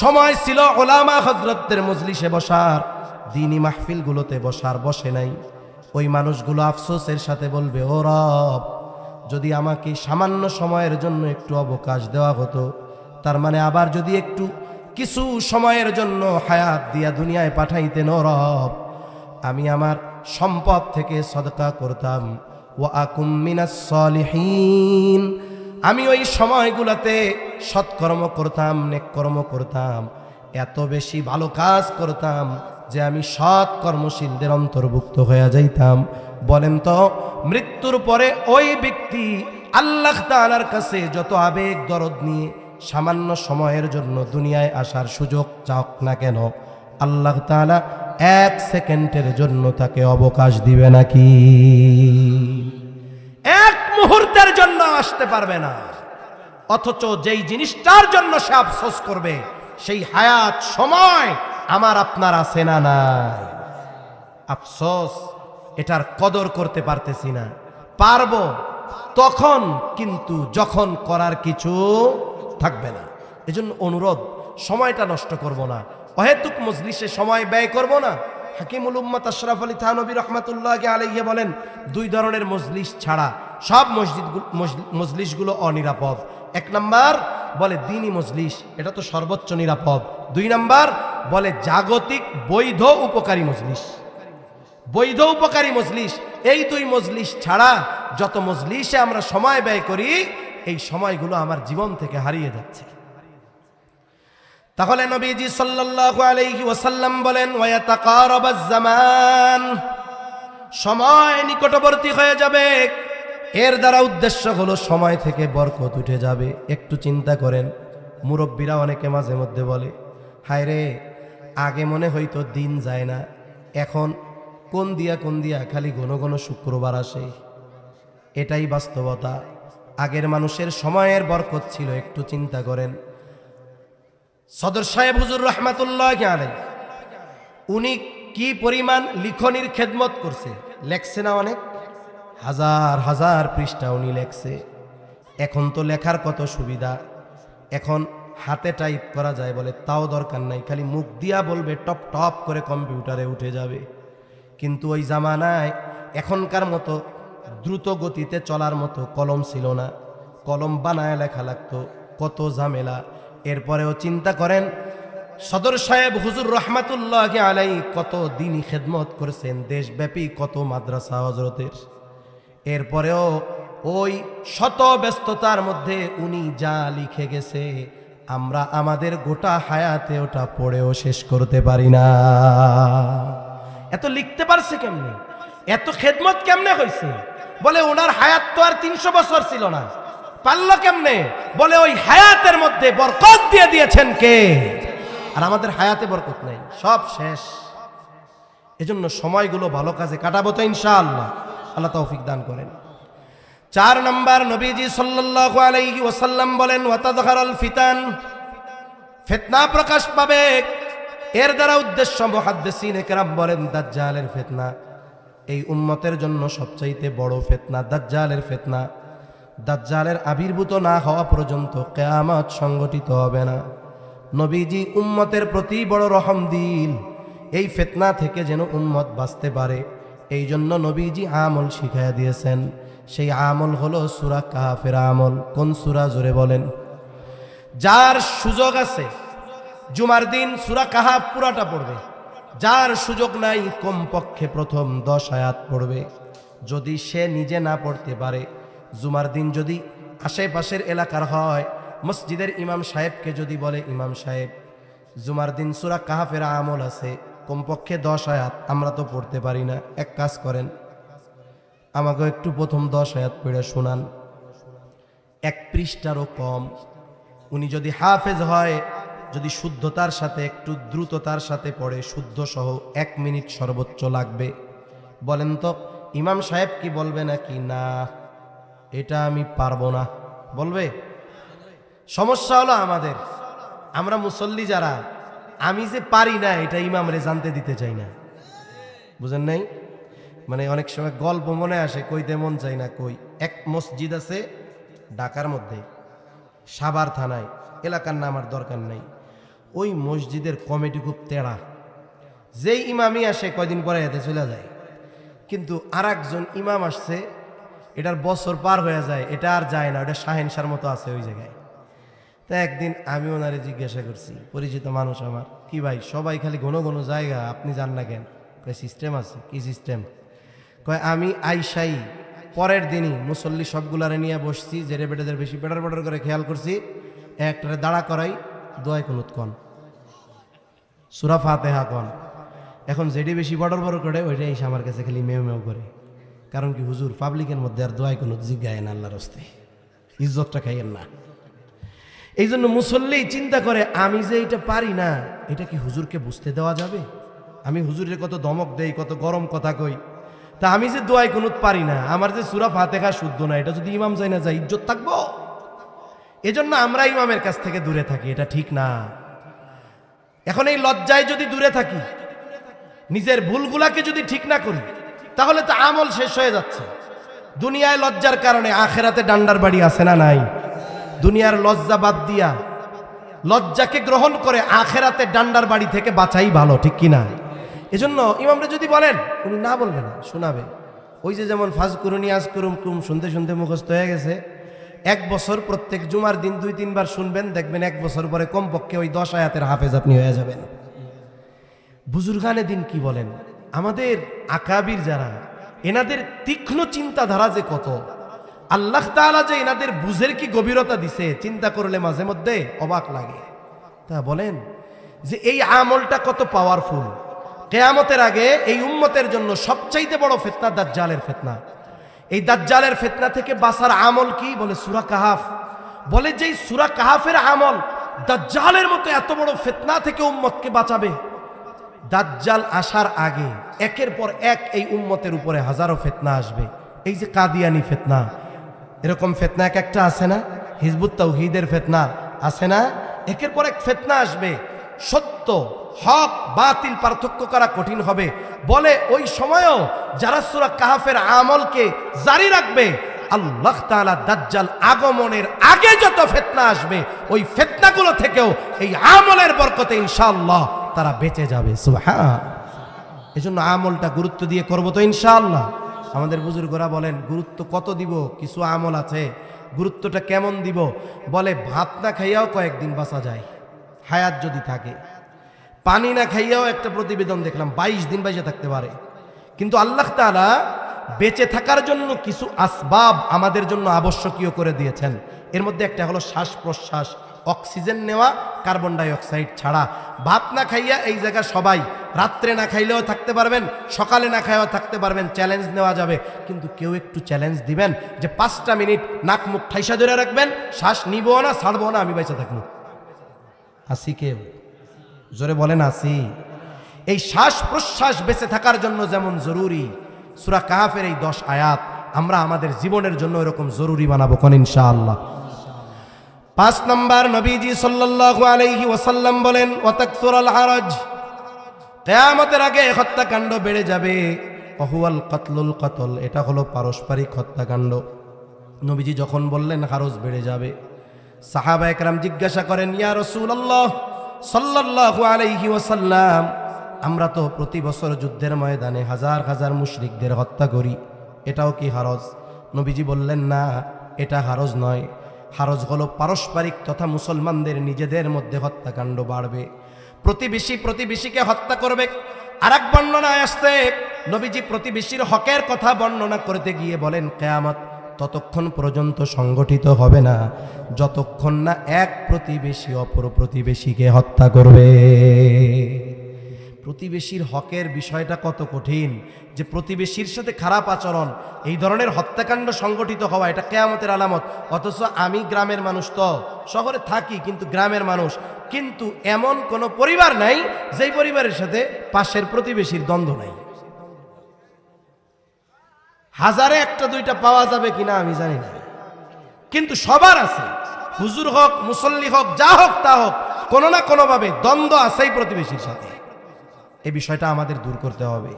সময় ছিল উলামা হযরতদের মজলিসে বসার, দ্বীনি মাহফিলগুলোতে বসার, বসে নাই। ওই মানুষগুলো আফসোসের সাথে বলবে, ও রব, যদি আমাকে সামান্য সময়ের জন্য একটু অবকাশ দেওয়া হতো, তার মানে আবার যদি একটু কিছু সময়ের জন্য হায়াত দিয়া দুনিয়ায় পাঠাইতেন, ও রব, আমি আমার সম্পদ থেকে সদকা করতাম, ওয়া আকুম মিনাস সালিহিন, আমি ওই সময়গুলোতে সৎকর্ম করতাম, নেক কর্ম করতাম, এত বেশি ভালো কাজ করতাম যে আমি সৎ কর্মশীলদের অন্তর্ভুক্ত হয়ে যাইতাম। বলেন তো, মৃত্যুর পরে ওই ব্যক্তি আল্লাহ তাআলার কাছে যত আবেগ দরদ নিয়ে সামান্য সময়ের জন্য দুনিয়ায় আসার সুযোগ চাওক না কেন, আল্লাহ তাআলা 1 সেকেন্ডের জন্য তাকে অবকাশ দিবে নাকি? 1 মুহূর্তের জন্য আসতে পারবে না। অথচ যেই জিনিসটার জন্য সে আফসোস করবে, সেই হায়াত, সময় আমার আপনার আছে না নাই? আফসোস, এটার কদর করতে পারতেছি না। পারবো তখন, কিন্তু যখন করার কিছু থাকবে না। এজন্য অনুরোধ, সময়টা নষ্ট করব না, অহেতুক মজলিসে সময় ব্যয় করব না। হাকিমুল উম্মাত আশরাফ আলী থানভী রহমাতুল্লাহি আলাইহি বলেন, 2 ধরনের মজলিস ছাড়া সব মজলিসগুলো অনিরাপদ। 1 নাম্বার বলে দ্বীনি মজলিস, এটা তো সর্বোচ্চ নিরাপদ। 2 নাম্বার বলে জাগতিক বৈধ উপকারী মজলিস। বৈধ উপকারী মজলিস, এই 2 মজলিস ছাড়া যত মজলিসে আমরা সময় ব্যয় করি, এই সময়গুলো আমার জীবন থেকে হারিয়ে যাচ্ছে। তাহলে নবীজি সাল্লাল্লাহু আলাইহি ওয়াসাল্লাম বলেন, ওয়ায়াতাকারাবাজ জামান, সময় নিকটবর্তী হয়ে যাবে। এর দ্বারা উদ্দেশ্য হলো সময় থেকে বরকত উঠে যাবে। একটু চিন্তা করেন, মুরব্বীরা অনেকে মাঝে মধ্যে বলে, হায় রে, আগে মনে হয়তো দিন যায় না, এখন কোন দিয়া খালি ঘন ঘন শুক্রবার আসে। এটাই বাস্তবতা। আগের মানুষের সময়ের বরকত ছিল। একটু চিন্তা করেন, সদর সাহেব হুজুর রহমাতুল্লাহি আলাইহি, উনি কি পরিমাণ লিখনির খেদমত করছে, লেখছে না? অনেক হাজার হাজার পৃষ্ঠা উনি লেখছে। এখন তো লেখার কত সুবিধা, এখন হাতে টাইপ করা যায়, বলে তাও দরকার নাই, খালি মুখ দিয়া বলবে, টপ টপ করে কম্পিউটারে উঠে যাবে। কিন্তু ওই জামানায় এখনকার মতো দ্রুত গতিতে চলার মতো কলম ছিল না, কলম বানায় লেখা লাগতো, কত ঝামেলা। এরপরেও চিন্তা করেন, সদর সাহেব হুজুর রহমাতুল্লাহি আলাইহি কত দিনই খেদমত করেছেন, দেশব্যাপী কত মাদ্রাসা হযরতের। এরপরেও ওই শত ব্যস্ততার মধ্যে উনি যা লিখে গেছে, আমরা আমাদের গোটা হায়াতে ওটা পড়েও শেষ করতে পারি না। এত লিখতে পারছে কেমনে? এত খেদমত কেমনে হয়েছে? বলে ওনার হায়াত তো আর 300 বছর ছিল না, পারল কেমনে? বলে ওই হায়াতের মধ্যে বরকত দিয়ে দিয়েছেন কে? আর আমাদের হায়াতে বরকত নেই, সব শেষ। এজন্য সময়গুলো ভালো কাজে কাটাবো তো ইনশাআল্লাহ। আল্লাহ তৌফিক দান করেন। 4 নাম্বার, নবীজি সাল্লাল্লাহু আলাইহি ওয়াসাল্লাম বলেন ওয়াতাযহারাল ফিতান, ফিতনা প্রকাশ পাবে। এর দ্বারা উদ্দেশ্য মুহাদ্দিসিনে কেরাম বলেন দাজ্জালের ফিতনা। এই উম্মতের জন্য সবচাইতে বড় ফিতনা দাজ্জালের ফিতনা। দাজ্জালের আবির্ভূত না হওয়া পর্যন্ত কিয়ামত সংগঠিত হবে না। নবীজি উম্মতের প্রতি বড় রহম দিল, এই ফিতনা থেকে যেন উম্মত বাঁচতে পারে। এই জন্য নবীজি আমল শিখাইয়া দিয়েছেন। সেই আমল হলো সূরা কাহাফের আমল। কোন সূরা? জোরে বলেন। যার সুযোগ আছে জুমার দিন সূরা কাহাফ পুরাটা পড়বে, যার সুযোগ নাই কমপক্ষে প্রথম 10 আয়াত পড়বে। যদি সে নিজে না পড়তে পারে, জুমার দিন যদি আশেপাশের এলাকার হয়, মসজিদের ইমাম সাহেবকে যদি বলে, ইমাম সাহেব জুমার দিন সূরা কাহাফের আমল আছে, কমপক্ষে 10 আয়াত, আমরা তো পড়তে পারি না, এক কাজ করেন আমাকে একটু প্রথম 10 আয়াত পড়ে শোনান। 1 পৃষ্ঠারও কম। উনি যদি হাফেজ হয়, যদি শুদ্ধতার সাথে একটু দ্রুততার সাথে পড়ে, শুদ্ধ সহ 1 মিনিট সর্বোচ্চ লাগবে। বলেন তো ইমাম সাহেব কি বলবে নাকি না এটা আমি পারবো না? বলবে। সমস্যা হলো আমাদের, আমরা মুসল্লি যারা, আমি যে পারি না এটা ইমামরে জানতে দিতে চাই না। বুঝেন নাই? মানে অনেক সময় গল্প মনে আসে, কইতে মন চাই না কই। এক মসজিদ আছে ঢাকার মধ্যে, সাভার থানায়, এলাকার নাম আর দরকার নাই। ওই মসজিদের কমিটি খুব তেড়া, যেই ইমামই আসে কয়দিন পরে এতে চলে যায়। কিন্তু আর একজন ইমাম আসছে, এটার বছর পার হয়ে যায়, এটা আর যায় না, ওটা শাহেনশার মতো আছে ওই জায়গায়। তা একদিন আমি ওনারে জিজ্ঞাসা করছি, পরিচিত মানুষ আমার, কি ভাই সবাই খালি ঘন ঘন জায়গা, আপনি যান না কেন? কয় সিস্টেম আছে। কি সিস্টেম? কয় আমি আইসাই পরের দিনই মুসল্লি সবগুলারে নিয়ে বসছি, জেরে বেটাদের বেশি পেটার পেটার করে খেয়াল করছি, একটারে দাঁড়া করাই দোয়াই কুনুত কন, সূরা ফাতিহা কন। এখন যেটি বেশি বড় বড় করে ওইটাই এসে আমার কাছে খালি মেও মেও করে। কারণ কি হুজুর পাবলিকের মধ্যে আর দোয়াই কুনুত জিজ্ঞায় না, আল্লাহর রাস্তে ইজ্জতটা খাইয়েন না। এই জন্য মুসল্লি চিন্তা করে আমি যে এটা পারি না, এটা কি হুজুরকে বুঝতে দেওয়া যাবে? আমি হুজুরের কত ধমক দেই, কত গরম কথা কই, তা আমি যে দোয়াই কুনুত পারি না, আমার যে সূরা ফাতিহা শুদ্ধ না, এটা যদি ইমাম যায় না যায়, ইজ্জত থাকবো? এজন্য আমরা ইমামের কাছ থেকে দূরে থাকি, এটা ঠিক না। এখন এই লজ্জায় যদি দূরে থাকি, নিজের ভুলগুলাকে যদি ঠিক না করি, তাহলে তো আমল শেষ হয়ে যাচ্ছে। দুনিয়ায় লজ্জার কারণে আখেরাতে ডান্ডার বাড়ি আছে না নাই? দুনিয়ার লজ্জা বাদ দিয়া লজ্জাকে গ্রহণ করে আখেরাতে ডান্ডার বাড়ি থেকে বাঁচাই ভালো, ঠিক কিনা? এজন্য ইমামরা যদি বলেন, উনি না বলবে না, শোনাবে। ওই যে যেমন ফাজকুরুনি আজকুরুম কুম শুনতে শুনতে মুখস্থ হয়ে গেছে। 1 বছর প্রত্যেক জুমার দিন 2-3 বার শুনবেন, দেখবেন 1 বছর পরে কমপক্ষে ওই 10 আয়াতের হাফেজ আপনি হয়ে যাবেন। বুজুর্গানে দিন কি বলেন, আমাদের আকাবির যারা, এনাদের তীক্ষ্ণ চিন্তাধারা যে কত, আল্লাহ তাআলা যে এনাদের বুঝের কি গভীরতা দিছে, চিন্তা করলে মাঝে মধ্যে অবাক লাগে। তা বলেন যে এই আমলটা কত পাওয়ারফুল। কিয়ামতের আগে এই উম্মতের জন্য সবচাইতে বড় ফিতনা দাজ্জালের ফিতনা। এই দাজ্জালের ফিতনা থেকে বাঁচার আমল কি? বলে সূরা কাহাফ। বলে যে সূরা কাহাফের আমল দাজ্জালের মতো এত বড় ফিতনা থেকে উম্মতকে বাঁচাবে। দাজ্জাল আসার আগে একের পর এক এই উম্মতের উপরে হাজারো ফিতনা আসবে। এই যে কাদিয়ানি ফিতনা, এরকম ফিতনা এক একটা আছে না? হিজবুত তাওহীদের ফিতনা আছে না? একের পর এক ফিতনা আসবে। সত্য হক বাতিল পার্থক্য করা কঠিন হবে। বলে ওই সময়ও যারা সূরা কাহাফের আমলকে জারি রাখবে, আল্লাহ তাআলা দাজ্জাল আগমনের আগে যত ফিতনা আসবে, ওই ফিতনাগুলো থেকেও এই আমলের বরকতে ইনশাআল্লাহ তারা বেঁচে যাবে। সুবহান। এজন্য আমলটা গুরুত্ব দিয়ে করব তো ইনশাআল্লাহ। আমাদের বুজুর্গরা বলেন গুরুত্ব কত দিব? কিছু আমল আছে, গুরুত্বটা কেমন দিব? বলে ভাত না খাইয়াও কয়েকদিন বাঁচা যায় হায়াত যদি থাকে। পানি না খাইয়াও একটা প্রতিবেদন দেখলাম 22 দিন বেঁচে থাকতে পারে। কিন্তু আল্লাহ তাআলা বেঁচে থাকার জন্য কিছু আসবাব আমাদের জন্য আবশ্যকীয় করে দিয়েছেন। এর মধ্যে একটা হলো শ্বাস প্রশ্বাস, অক্সিজেন নেওয়া, কার্বন ডাই অক্সাইড ছাড়া। ভাত না খাইয়া এই জায়গা সবাই, রাত্রে না খাইলেও থাকতে পারবেন, সকালে না খাইলেও থাকতে পারবেন, চ্যালেঞ্জ নেওয়া যাবে। কিন্তু কেউ একটু চ্যালেঞ্জ দিবেন যে 5টা মিনিট নাক মুখ ঠাইসা ধরে রাখবেন, শ্বাস নিবো না ছাড়বো না, আমি বেঁচে থাকবো। আসি কেউ? জোরে বলেন আসি। এই শ্বাস প্রশ্বাস বেঁচে থাকার জন্য যেমন জরুরি, সূরা কাহফের এই 10 আয়াত আমরা আমাদের জীবনের জন্য এরকম জরুরি বানাবো কোন ইনশাআল্লাহ। 5 নম্বর, নবীজি সাল্লাল্লাহু আলাইহি ওয়াসাল্লাম বলেন ওয়াতাকসুরাল হারাজ, কিয়ামতের আগে হত্যাকাণ্ড বেড়ে যাবে। ওহুয়াল কাতলুল কতল, এটা হলো পারস্পরিক হত্যাকাণ্ড। নবীজি যখন বললেন হারজ বেড়ে যাবে, সাহাবা একরাম জিজ্ঞাসা করেন, ইয়া রাসূলুল্লাহ সাল্লাল্লাহু আলাইহি ওয়াসাল্লাম, আমরা তো প্রতি বছর যুদ্ধের ময়দানে হাজার হাজার মুশরিকদের হত্যা করি, এটাও কি হারজ? নবীজি বললেন, না, এটা হারজ নয়। হারজ হলো পারস্পরিক তথা মুসলমানদের নিজেদের মধ্যে হত্যাকাণ্ড বাড়বে, প্রতিবেশী প্রতিবেশীকে হত্যা করবে। আরেক বর্ণনায় আসছে, নবীজি প্রতিবেশীর হকের কথা বর্ণনা করতে গিয়ে বলেন, কিয়ামত ততক্ষণ পর্যন্ত সংগঠিত হবে না যতক্ষণ না এক প্রতিবেশী অপর প্রতিবেশীকে হত্যা করবে। প্রতিবেশীর হকের বিষয়টা কত কঠিন, যে প্রতিবেশীর সাথে খারাপ আচরণ, এই ধরনের হত্যাকাণ্ড সংগঠিত হওয়া, এটা কিয়ামতের আলামত। অথচ আমি গ্রামের মানুষ, তো শহরে থাকি কিন্তু গ্রামের মানুষ, কিন্তু এমন কোনো পরিবার নাই যেই পরিবারের সাথে পাশের প্রতিবেশীর দ্বন্দ্ব নাই। হাজারে একটা দুইটা পাওয়া যাবে কিনা আমি জানি না, কিন্তু সবার আছে। হুজুর হোক, মুসল্লি হোক, যা হোক তা হোক, কোনো না কোনোভাবে দ্বন্দ্ব আছেই প্রতিবেশীর সাথে। এই বিষয়টা আমাদের দূর করতে হবে।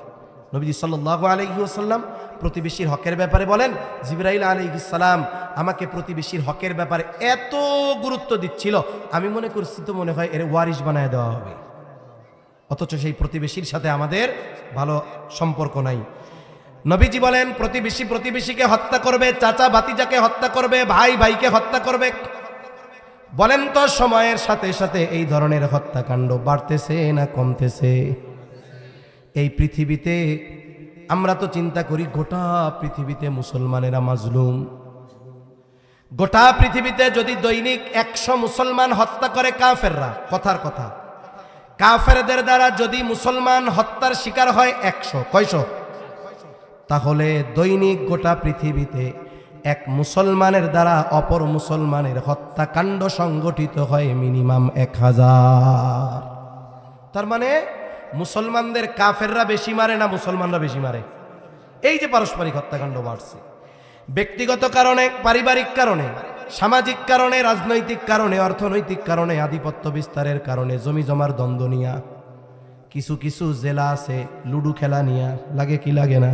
নবীজি সাল্লাল্লাহু আলাইহি ওয়াসাল্লাম প্রতিবেশীর হকের ব্যাপারে বলেন, জিবরাইল আলাইহিস সালাম আমাকে প্রতিবেশীর হকের ব্যাপারে এত গুরুত্ব দিচ্ছিল, আমি মনে করছি তো মনে হয় এর ওয়ারিশ বানায় দেওয়া হবে, অথচ সেই প্রতিবেশীর সাথে আমাদের ভালো সম্পর্ক নাই। নবীজি বলেন, প্রতিবেশী প্রতিবেশীকে হত্যা করবে, চাচা ভাতিজাকে হত্যা করবে, ভাই ভাইকে হত্যা করবে। বলেন তো সময়ের সাথে সাথে এই ধরনের হত্যাকাণ্ড বাড়তেছে না কমতেছে? এই পৃথিবীতে আমরা তো চিন্তা করি গোটা পৃথিবীতে মুসলমানেরা মাজলুম। গোটা পৃথিবীতে যদি দৈনিক 100 মুসলমান হত্যা করে কাফেররা, কথার কথা, কাফেরদের দ্বারা যদি মুসলমান হত্যার শিকার হয় 100, কয়শো? তাহলে দৈনিক গোটা পৃথিবীতে এক মুসলমানের দ্বারা অপর মুসলমানের হত্যাকাণ্ড সংগঠিত হয় মিনিমাম 1000। তার মানে মুসলমানদের কাফেররা বেশি মারে না মুসলমানরা বেশি মারে? এই যে পারস্পরিক হত্যাকাণ্ড বাড়ছে, ব্যক্তিগত কারণে, পারিবারিক কারণে, সামাজিক কারণে, রাজনৈতিক কারণে, অর্থনৈতিক কারণে, আধিপত্য বিস্তারের কারণে, জমি জমার দ্বন্দ্ব নিয়া, কিছু কিছু জেলা আছে লুডু খেলা নিয়া, লাগে কি লাগে না?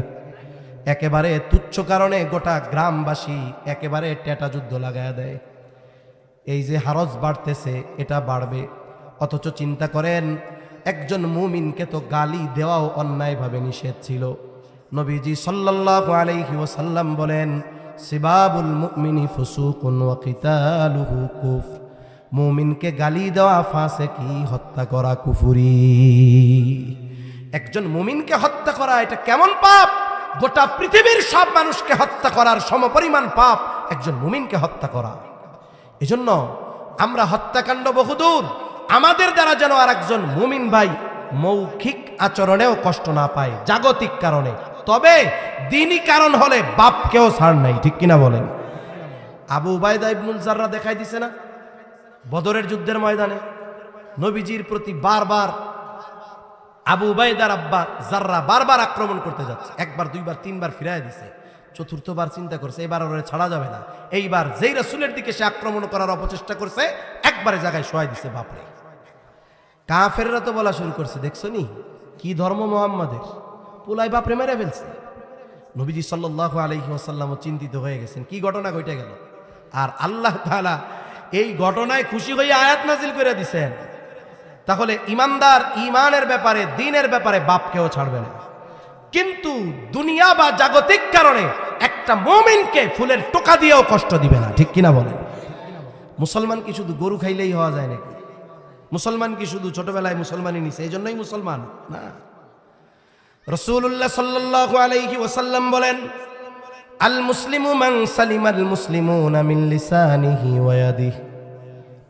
একেবারে তুচ্ছ কারণে গোটা গ্রামবাসী একেবারে টেটা যুদ্ধ লাগায়া দেয়। এই যে হারজ বাড়তেছে, এটা বাড়বে। অথচ চিন্তা করেন, একজন মুমিনকে তো গালি দেওয়াও অন্যায়ভাবে নিষেধ ছিল। নবীজি সাল্লাল্লাহু আলাইহি ওয়াসাল্লাম বলেন, সিবাবুল মুমিনি ফুসুকুন ওয়া কিতালুহু কুফর, মুমিনকে গালি দেওয়া ফাসিকি, হত্যা করা কুফরি। একজন মুমিনকে হত্যা করা এটা কেমন পাপ? গোটা পৃথিবীর সব মানুষকে হত্যা করার সমপরিমাণ পাপ একজন মুমিনকে হত্যা করা। এজন্য আমরা হত্যাকাণ্ড বহুদূর, আমাদের দ্বারা যেন আর একজন মুমিন ভাই মৌখিক আচরণেও কষ্ট না পায়, জাগতিক কারণে। তবে দ্বীনি কারণ হলে বাপকেও ছাড় নাই, ঠিক কিনা বলেন? আবু উবাইদা ইবনুল জাররা দেখাই দিছে না বদরের যুদ্ধের ময়দানে? নবীজির প্রতি বারবার আবু উবাইদার আব্বা জাররা বারবার আক্রমণ করতে যাচ্ছে, একবার দুইবার তিনবার ফিরাই দিছে। চতুর্থবার চিন্তা করছে এবার ওরে ছাড়া যাবে না, এইবার যেই রাসূলের দিকে সে আক্রমণ করার অপচেষ্টা করছে, একবারে জায়গায় শোয়াই দিছে। বাপরে, কাফেররা তো বলা শুরু করছে, দেখছো নি কি ধর্ম মুহাম্মাদের, পোলাই বাপরে মেরে ফেলছে। নবীজি সাল্লাল্লাহু আলাইহি ওয়াসাল্লাম চিন্তিত হয়ে গেছেন, কি ঘটনা ঘটে গেল। আর আল্লাহ তাআলা এই ঘটনায় খুশি হয়ে আয়াত নাজিল করে দিছেন। তাহলে ইমানদার ইমানের ব্যাপারে, দ্বীনের ব্যাপারে বাপকেও ছাড়বে না। কিন্তু দুনিয়া বা জাগতিক কারণে একটা মুমিনকে ফুলের টোকা দিয়েও কষ্ট দিবে না, ঠিক কিনা বলেন? মুসলমান কি শুধু গরু খাইলেই হওয়া যায় নাকি? মুসলমান কি শুধু ছোটবেলায় মুসলমানই নিছে এই জন্যই মুসলমান? না। রাসূলুল্লাহ সাল্লাল্লাহু আলাইহি ওয়াসাল্লাম বলেন, আল মুসলিমু মান সালিমাল মুসলিমুনা মিন লিসানিহি ওয়া ইয়াদিহি,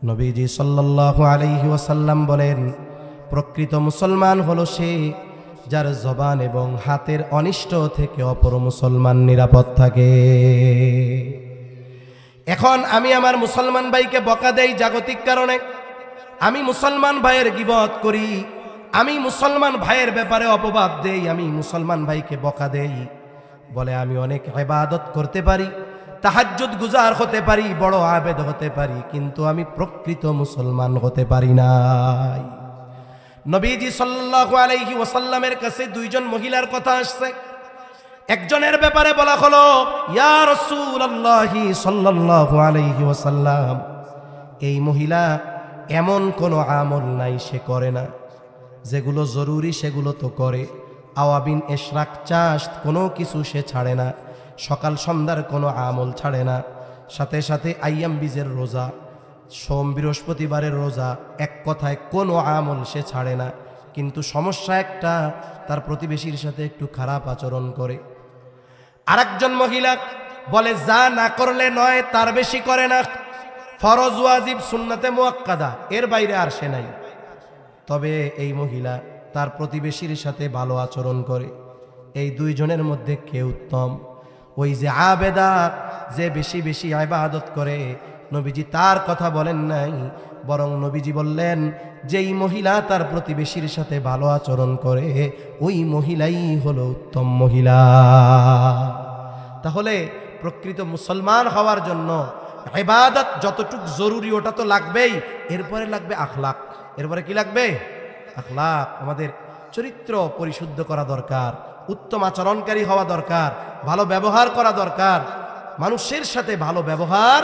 নবীজি সাল্লাল্লাহু আলাইহি ওয়াসাল্লাম বলেন, প্রকৃত মুসলমান হলো সে যার জবান এবং হাতের অনিষ্ট থেকে অপর মুসলমান নিরাপদ থাকে। এখন আমি আমার মুসলমান ভাইকে বকা দেই জাগতিক কারণে, আমি মুসলমান ভাইয়ের গীবত করি, আমি মুসলমান ভাইয়ের ব্যাপারে অপবাদ দেই, আমি মুসলমান ভাইকে বকা দেই, বলে আমি অনেক ইবাদত করতে পারি, তাহাজ্জুদ গুজার হতে পারি, বড় আবেদ হতে পারি, কিন্তু আমি প্রকৃত মুসলমান হতে পারি নাই। নবীজি সাল্লাল্লাহু আলাইহি ওয়াসাল্লামের কাছে দুইজন মহিলার কথা আসছে। একজনের ব্যাপারে বলা হলো, ইয়া রাসূলুল্লাহি সাল্লাল্লাহু আলাইহি ওয়াসাল্লাম, এই মহিলা এমন কোনো আমল নাই সে করে না, যেগুলো জরুরি সেগুলো তো করে, আওয়াবিন এশরাক চাষ কোনো কিছু সে ছাড়ে না, সকাল সন্ধ্যার কোনো আমল ছাড়ে না, সাথে সাথে আইয়াম বীজের রোজা, সোম বৃহস্পতিবারের রোজা, এক কথায় কোনো আমল সে ছাড়ে না। কিন্তু সমস্যা একটা, তার প্রতিবেশীর সাথে একটু খারাপ আচরণ করে। আরেকজন মহিলা বলে, যা না করলে নয় তার বেশি করে না, ফরজ ওয়াজিব সুন্নাতে মুআক্কাদা এর বাইরে আর সে নাই। তবে এই মহিলা তার প্রতিবেশীর সাথে ভালো আচরণ করে। এই দুইজনের মধ্যে কে উত্তম? ওই যে আবেদা, যে বেশি বেশি ইবাদত করে, নবীজি তার কথা বলেন নাই, বরং নবীজি বললেন যেই মহিলা তার প্রতিবেশীর সাথে ভালো আচরণ করে ওই মহিলাই হলো উত্তম মহিলা। তাহলে প্রকৃত মুসলমান হওয়ার জন্য ইবাদত যতটুক জরুরি ওটা তো লাগবেই, এরপরে লাগবে আখলাক। এরপরে কি লাগবে? আখলাক। আমাদের চরিত্র পরিশুদ্ধ করা দরকার, উত্তম আচরণকারী হওয়া দরকার, ভালো ব্যবহার করা দরকার। মানুষের সাথে ভালো ব্যবহার,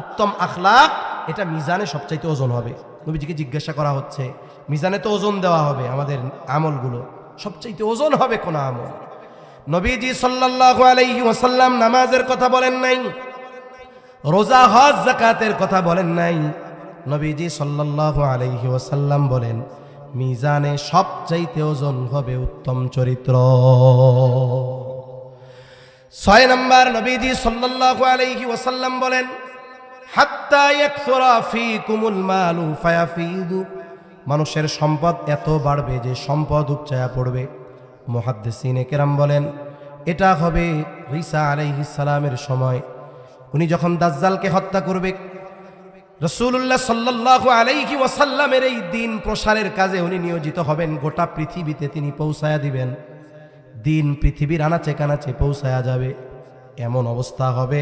উত্তম আখলাক, এটা মিজানে সবচাইতে ওজন হবে। নবীজিকে জিজ্ঞাসা করা হচ্ছে, মিজানে তো ওজন দেওয়া হবে আমাদের আমলগুলো, সবচাইতে ওজন হবে কোন আমল? নবীজি সাল্লাল্লাহু আলাইহি ওয়াসাল্লাম নামাজের কথা বলেন নাই, রোজা হজ যাকাতের কথা বলেন নাই। নবীজি সাল্লাল্লাহু আলাইহি ওয়াসাল্লাম বলেন, মিজানে সবচাইতে ওজন হবে উত্তম চরিত্র। 6 নম্বর, নবীজি সাল্লাল্লাহু আলাইহি ওয়াসাল্লাম বলেন, হাত্তা ইয়াকসুরা ফীকুমুল মালু ফায়াফিদু, মানুষের সম্পদ এত বাড়বে যে সম্পদ উপচায়া পড়বে। মুহাদ্দিসিনে কেরাম বলেন, এটা হবে ঈসা আলাইহিস সালামের সময়, উনি যখন দাজ্জালকে হত্যা করবে। রাসূলুল্লাহ সাল্লাল্লাহু আলাইহি ওয়াসাল্লামের এই দিন প্রসারের কাজে উনি নিয়োজিত হবেন, গোটা পৃথিবীতে তিনি পৌঁছায়া দিবেন, দিন পৃথিবীর আনাচে কানাচে পৌঁছায়া যাবে। এমন অবস্থা হবে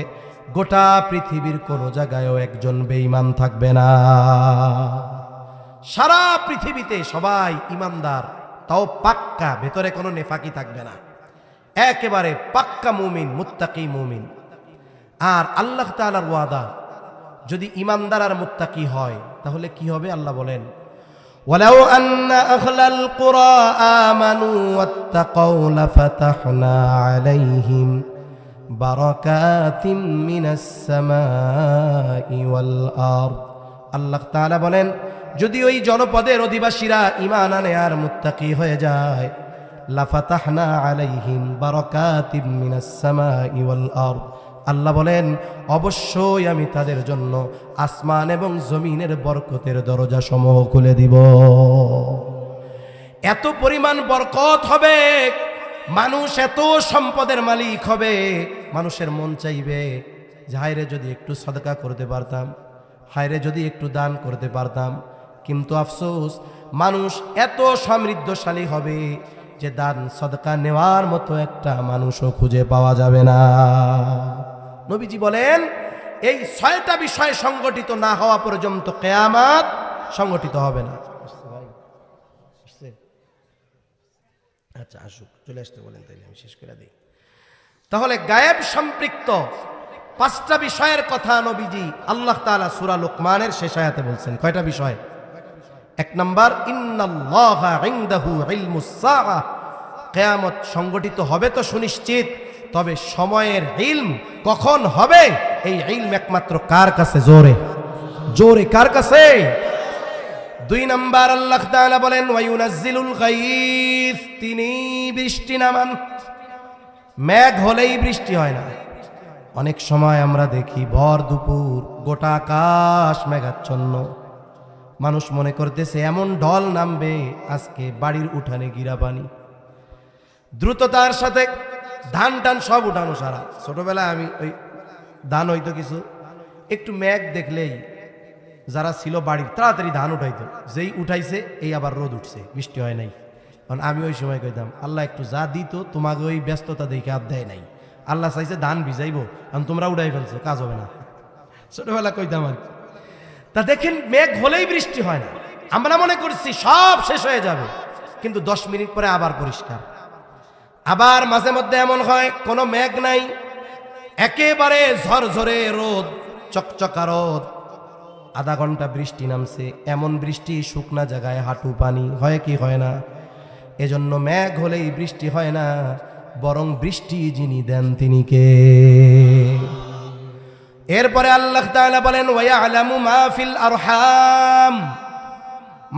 গোটা পৃথিবীর কোনো জায়গায়ও একজন বেঈমান থাকবে না। সারা পৃথিবীতে সবাই ইমানদার, তাও পাক্কা, ভেতরে কোনো নেফাকি থাকবে না, একেবারে পাক্কা মুমিন, মুত্তাকি মুমিন। আর আল্লাহ তাআলার ওয়াদা, যদি ইমানদার আর মুত্তাকি হয় তাহলে কি হবে? আল্লাহ বলেন, ওয়ালাউ আন্না আহলাল কুরা আমানু ওয়াত্তাকাউ লাফাতাহনা আলাইহিম বারাকাতিম মিনাস সামাই ওয়াল আরদ। আল্লাহ তাআলা বলেন, যদি ওই জনপদের অধিবাসীরা ঈমান আনে আর মুত্তাকি হয়ে যায়, লাফাতাহনা আলাইহিম বারাকাতিম মিনাস সামাই ওয়াল আরদ, আল্লাহ বলেন অবশ্যই আমি তাদের জন্য আসমান এবং জমিনের বরকতের দরজা সমূহ খুলে দিব। এত পরিমাণ বরকত হবে, মানুষ এত সম্পদের মালিক হবে, মানুষের মন চাইবে যে হায়রে যদি একটু সাদকা করতে পারতাম, হায়রে যদি একটু দান করতে পারতাম। কিন্তু আফসোস, মানুষ এত সমৃদ্ধশালী হবে যে দান সাদকা নেওয়ার মতো একটা মানুষও খুঁজে পাওয়া যাবে না। নবীজি বলেন, এই 6টা বিষয় সংগঠিত না হওয়া পর্যন্ত কিয়ামত সংগঠিত হবে না। আচ্ছা আসুক, চলে আসতে বলেন, তাইলে আমি শেষ করে দিই। তাহলে গায়েব সম্পৃক্ত 5টা বিষয়ের কথা নবীজি আল্লাহ তাআলা সূরা লুকমানের শেষ আয়াতে বলছেন। কয়টা বিষয়? 1 নাম্বার, ইন্নাল্লাহা ইনদাহু ইলমুস সাআ, কিয়ামত সংগঠিত হবে তো সুনিশ্চিত, তবে সময়ের ইলম কখন হবে এই ইলম একমাত্র কার কাছে? জোরে জোরে কার কাছে? 2 নাম্বার, আল্লাহ তাআলা বলেন, ওয়ায়ুনাজ্জিলুল গায়স, তিনি বৃষ্টি নামান। মেঘ হলেই বৃষ্টি হয় না, অনেক সময় আমরা দেখি ভর দুপুর গোটা আকাশ মেঘাচ্ছন্ন, মানুষ মনে করতেছে এমন ঢল নামবে আজকে বাড়ির উঠানে গিরা পানি। দ্রুততার সাথে ধান টান সব উঠানো সারা। ছোটবেলায় আমি ওই ধান হইতো কিছু একটু মেঘ দেখলেই যারা ছিল বাড়ির তাড়াতাড়ি ধান উঠাইতো, যেই উঠাইছে এই আবার রোদ উঠছে, বৃষ্টি হয় নাই। কারণ আমি ওই সময় কইতাম আল্লাহ একটু যা দিত তোমাকে ওই ব্যস্ততা দেখে আর দেয় নাই, আল্লাহ চাইছে ধান ভিজাইবো কারণ তোমরা উঠাই ফেলছো, কাজ হবে না। ছোটবেলা কইতাম আর কি। তা দেখেন মেঘ হলেই বৃষ্টি হয় না, আমরা মনে করছি সব শেষ হয়ে যাবে, কিন্তু 10 মিনিট পরে আবার পরিষ্কার। আবার মাঝে মধ্যে এমন হয় কোনো মেঘ নাই, একেবারে ঝরঝরে রোদ, চকচকা রোদ, আধা ঘন্টা বৃষ্টি নামছে, এমন বৃষ্টি শুকনা জায়গায় হাঁটু পানি, হয় কি হয় না? এজন্য মেঘ হলেই বৃষ্টি হয় না, বরং বৃষ্টি যিনি দেন তিনি কে? এরপরে আল্লাহ তাআলা বলেন ওয়ায়ালামু মা ফিল আরহাম,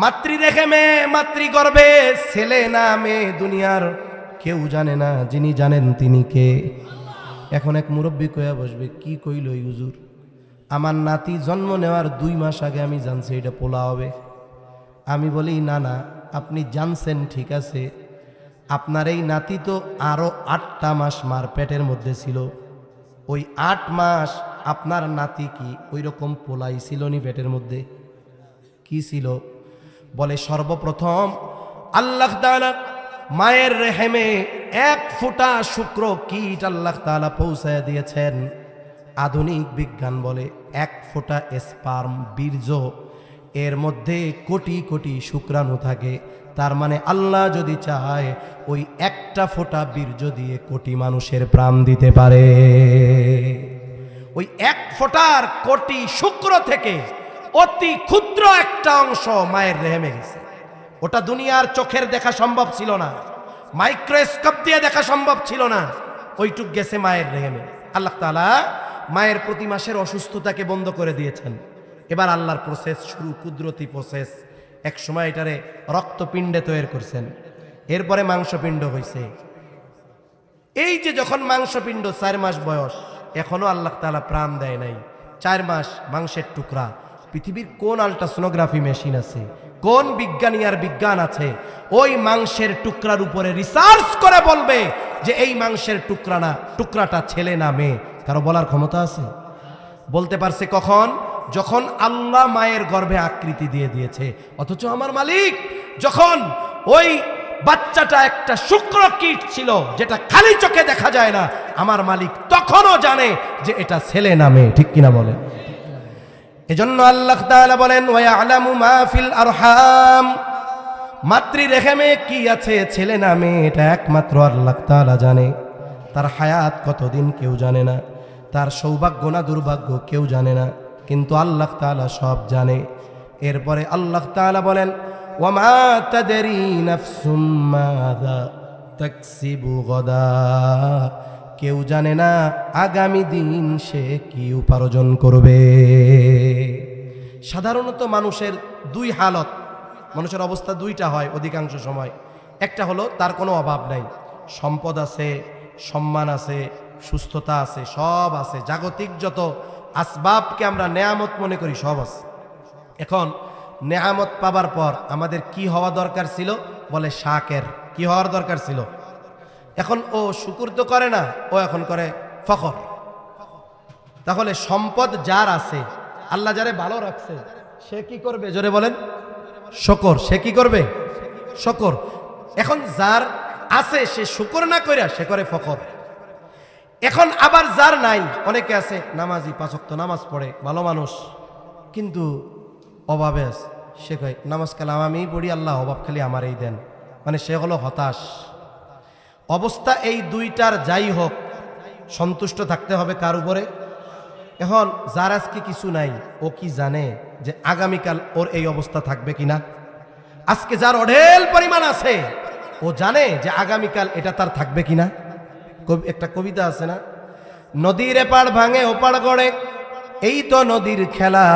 মাতৃরেখে মেয়ে, মাতৃগর্ভে ছেলে না মেয়ে দুনিয়ার কেউ জানে না, যিনি জানেন তিনি কে? এখন এক মুরব্বী কইয়া বসবে কি কইল এই হুজুর, আমার নাতি জন্ম নেওয়ার 2 মাস আগে আমি জানছি এটা পোলা হবে। আমি বলি না না, আপনি জানছেন ঠিক আছে, আপনার এই নাতি তো আরো 8টা মাস মার পেটের মধ্যে ছিল, ওই 8 মাস আপনার নাতি কি ওই রকম পোলাই ছিল নি পেটের মধ্যে? কি ছিল? বলে সর্বপ্রথম আল্লাহ তাআলা মায়ের রেহেমে 1 ফোঁটা শুক্র কীট আল্লাহ তাআলা পৌঁছায় দিয়েছেন। আধুনিক বিজ্ঞান বলে 1 ফোঁটা স্পার্ম বীর্য, এর মধ্যে কোটি কোটি শুক্রাণু থাকে। তার মানে আল্লাহ যদি চায় ওই একটা ফোঁটা বীর্য দিয়ে কোটি মানুষের প্রাণ দিতে পারে। ওই 1 ফোঁটার কোটি শুক্র থেকে অতি ক্ষুদ্র একটা অংশ মায়ের রেহেমে গেছে। ওটা দুনিয়ার চোখের দেখা সম্ভব ছিল না, মাইক্রোস্কোপ দিয়ে দেখা সম্ভব ছিল না, ওইটুক গেছে মায়ের রেহেমে। আল্লাহ তাআলা মায়ের প্রতি মাসের অসুস্থতাকে বন্ধ করে দিয়েছেন। এবার আল্লাহর প্রসেস শুরু, কুদরতি প্রসেস। এক সময় এটারে রক্তপিণ্ডে তৈরি করছেন, এরপরে মাংসপিণ্ড হয়েছে। এই যে যখন মাংসপিণ্ড 4 মাস বয়স, এখনো আল্লাহ তাআলা প্রাণ দেয় নাই, 4 মাস মাংসের টুকরা। পৃথিবীর কোন আল্ট্রাসোনোগ্রাফি মেশিন আছে, কোন বিজ্ঞানী আর বিজ্ঞান আছে ওই মাংসের টুকরার উপরে রিসার্চ করে বলবে যে এই মাংসের টুকরাটা ছেলে না মেয়ে? কারো বলার ক্ষমতা আছে? বলতে পারছে কখন? যখন আল্লাহ মায়ের গর্ভে আকৃতি দিয়ে দিয়েছে। অথচ আমার মালিক যখন ওই বাচ্চাটা একটা শুক্র কীট ছিল যেটা খালি চোখে দেখা যায় না, আমার মালিক তখনও জানে যে এটা ছেলে না মেয়ে। ঠিক কিনা বলেন? এজন্য আল্লাহ তাআলা বলেন ওয়ায়ালামু মা ফিল আরহাম, মাতৃরেহেমে কি আছে ছেলে না মেয়ে এটা একমাত্র আল্লাহ তাআলা জানে। তার হায়াত কতদিন কেউ জানে না, তার সৌভাগ্য না দুর্ভাগ্য কেউ জানে না, কিন্তু আল্লাহ তাআলা সব জানে। এরপরে আল্লাহ তাআলা বলেন ওয়ামা তাদরি নাফসুম মাযা তাকসিবু গাদা, কেউ জানে না আগামী দিন সে কি উপার্জন করবে। সাধারণত মানুষের 2 হালত, মানুষের অবস্থা 2টা হয় অধিকাংশ সময়। একটা হলো তার কোনো অভাব নাই, সম্পদ আছে, সম্মান আছে, সুস্থতা আছে, সব আছে, জাগতিক যত আসবাবকে আমরা নেয়ামত মনে করি সব আছে। এখন নেয়ামত পাবার পর আমাদের কি হওয়া দরকার ছিল? বলে শাকের। কি হওয়ার দরকার ছিল? এখন ও শুকুর তো করে না, ও এখন করে ফখর। তাহলে সম্পদ যার আছে, আল্লাহ যারে ভালো রাখছে, সে কি করবে? জোরে বলেন শুকর। সে কি করবে? শুকর। এখন যার আছে সে শুকর না কইরা সে করে ফখর। এখন আবার যার নাই, অনেকে আছে নামাজি, 5 ওয়াক্ত নামাজ পড়ে, ভালো মানুষ, কিন্তু অভাবে আছে, সে কয় নামাজ কালাম আমি পড়ি, আল্লাহ অভাব খালি আমারই দেন। মানে সে হলো হতাশ। অবস্থা এই 2টার যাই হোক, সন্তুষ্ট থাকতে হবে কার উপরে? এখন যার আজকে কিছু নাই, ও কি জানে যে আগামীকাল ওর এই অবস্থা থাকবে কিনা? আজকে যার অঢেল পরিমাণ আছে, ও জানে যে আগামীকাল এটা তার থাকবে কিনা? একটা কবিতা আছে না, নদীর এপাড় ভাঙে ওপাড় গড়ে, এই তো নদীর খেলা,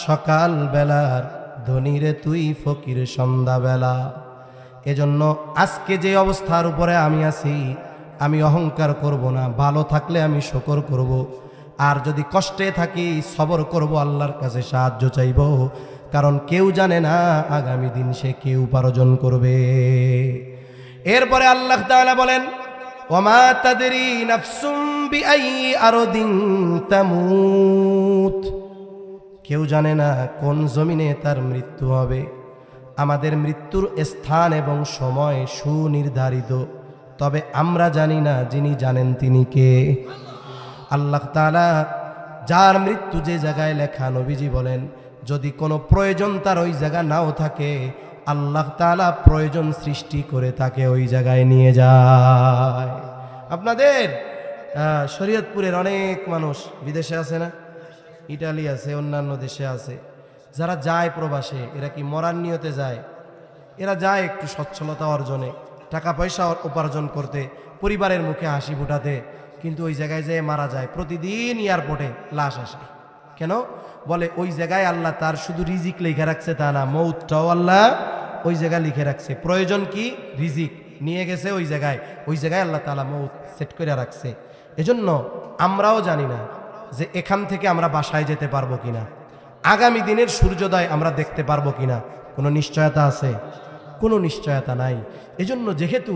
সকাল বেলার ধনীরে তুই ফকির সন্ধ্যা বেলা। এজন্য আজকে যে অবস্থার উপরে আমি আছি, আমি অহংকার করব না, ভালো থাকলে আমি শুকর করব, আর যদি কষ্টে থাকি সবর করব, আল্লাহর কাছে সাহায্য চাইব, কারণ কেউ জানে না আগামী দিন সে কি উপার্জন করবে। এরপরে আল্লাহ তাআলা বলেন, ওমা তাদরি নাফসুম বিআই আরদিন তামুত, কেউ জানে না কোন জমিনে তার মৃত্যু হবে। আমাদের মৃত্যুর স্থান এবং সময় সুনির্ধারিত, তবে আমরা জানি না, যিনি জানেন তিনি কে? আল্লাহ তাআলা। যার মৃত্যু যে জায়গায় লেখা, নবীজি বলেন যদি কোনো প্রয়োজন তার ওই জায়গা নাও থাকে, আল্লাহ তাআলা প্রয়োজন সৃষ্টি করে তাকে ওই জায়গায় নিয়ে যায়। আপনাদের শরীয়তপুরের অনেক মানুষ বিদেশে আছে না, ইটালি আছে, অন্যান্য দেশে আছে, যারা যায় প্রবাসে, এরা কি মরার নিয়তে যায়? এরা যায় একটু সচ্ছলতা অর্জনে, টাকা পয়সা উপার্জন করতে, পরিবারের মুখে হাসি ফুটাতে, কিন্তু ওই জায়গায় যেয়ে মারা যায়। প্রতিদিন এয়ারপোর্টে লাশ আসে। কেন? বলে ওই জায়গায় আল্লাহ তার শুধু রিজিক লিখে রাখছে তা না, মৌতটাও আল্লাহ ওই জায়গায় লিখে রাখছে। প্রয়োজন কি? রিজিক নিয়ে গেছে ওই জায়গায়, ওই জায়গায় আল্লাহ তাআলা মৌত সেট করে রাখছে। এজন্য আমরাও জানি না যে এখান থেকে আমরা বাসায় যেতে পারবো কিনা, আগামী দিনের সূর্যোদয় আমরা দেখতে পারবো কিনা। কোনো নিশ্চয়তা আছে? কোনো নিশ্চয়তা নাই। এজন্য যেহেতু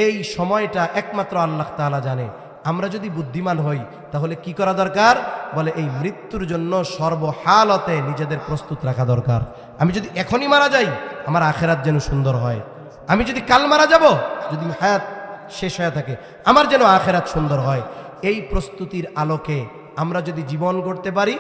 এই সময়টা একমাত্র আল্লাহ তাআলা জানে, আমরা যদি বুদ্ধিমান হই তাহলে কি করা দরকার? বলে এই মৃত্যুর জন্য সর্বহালতে নিজেদের প্রস্তুত রাখা দরকার। আমি যদি এখনই মারা যাই, আমার আখেরাত যেন সুন্দর হয়। আমি যদি কাল মারা যাব, যদি হায়াত শেষ হয়ে থাকে, আমার যেন আখেরাত সুন্দর হয়। এই প্রস্তুতির আলোকে আমরা যদি জীবন গড়তে পারি,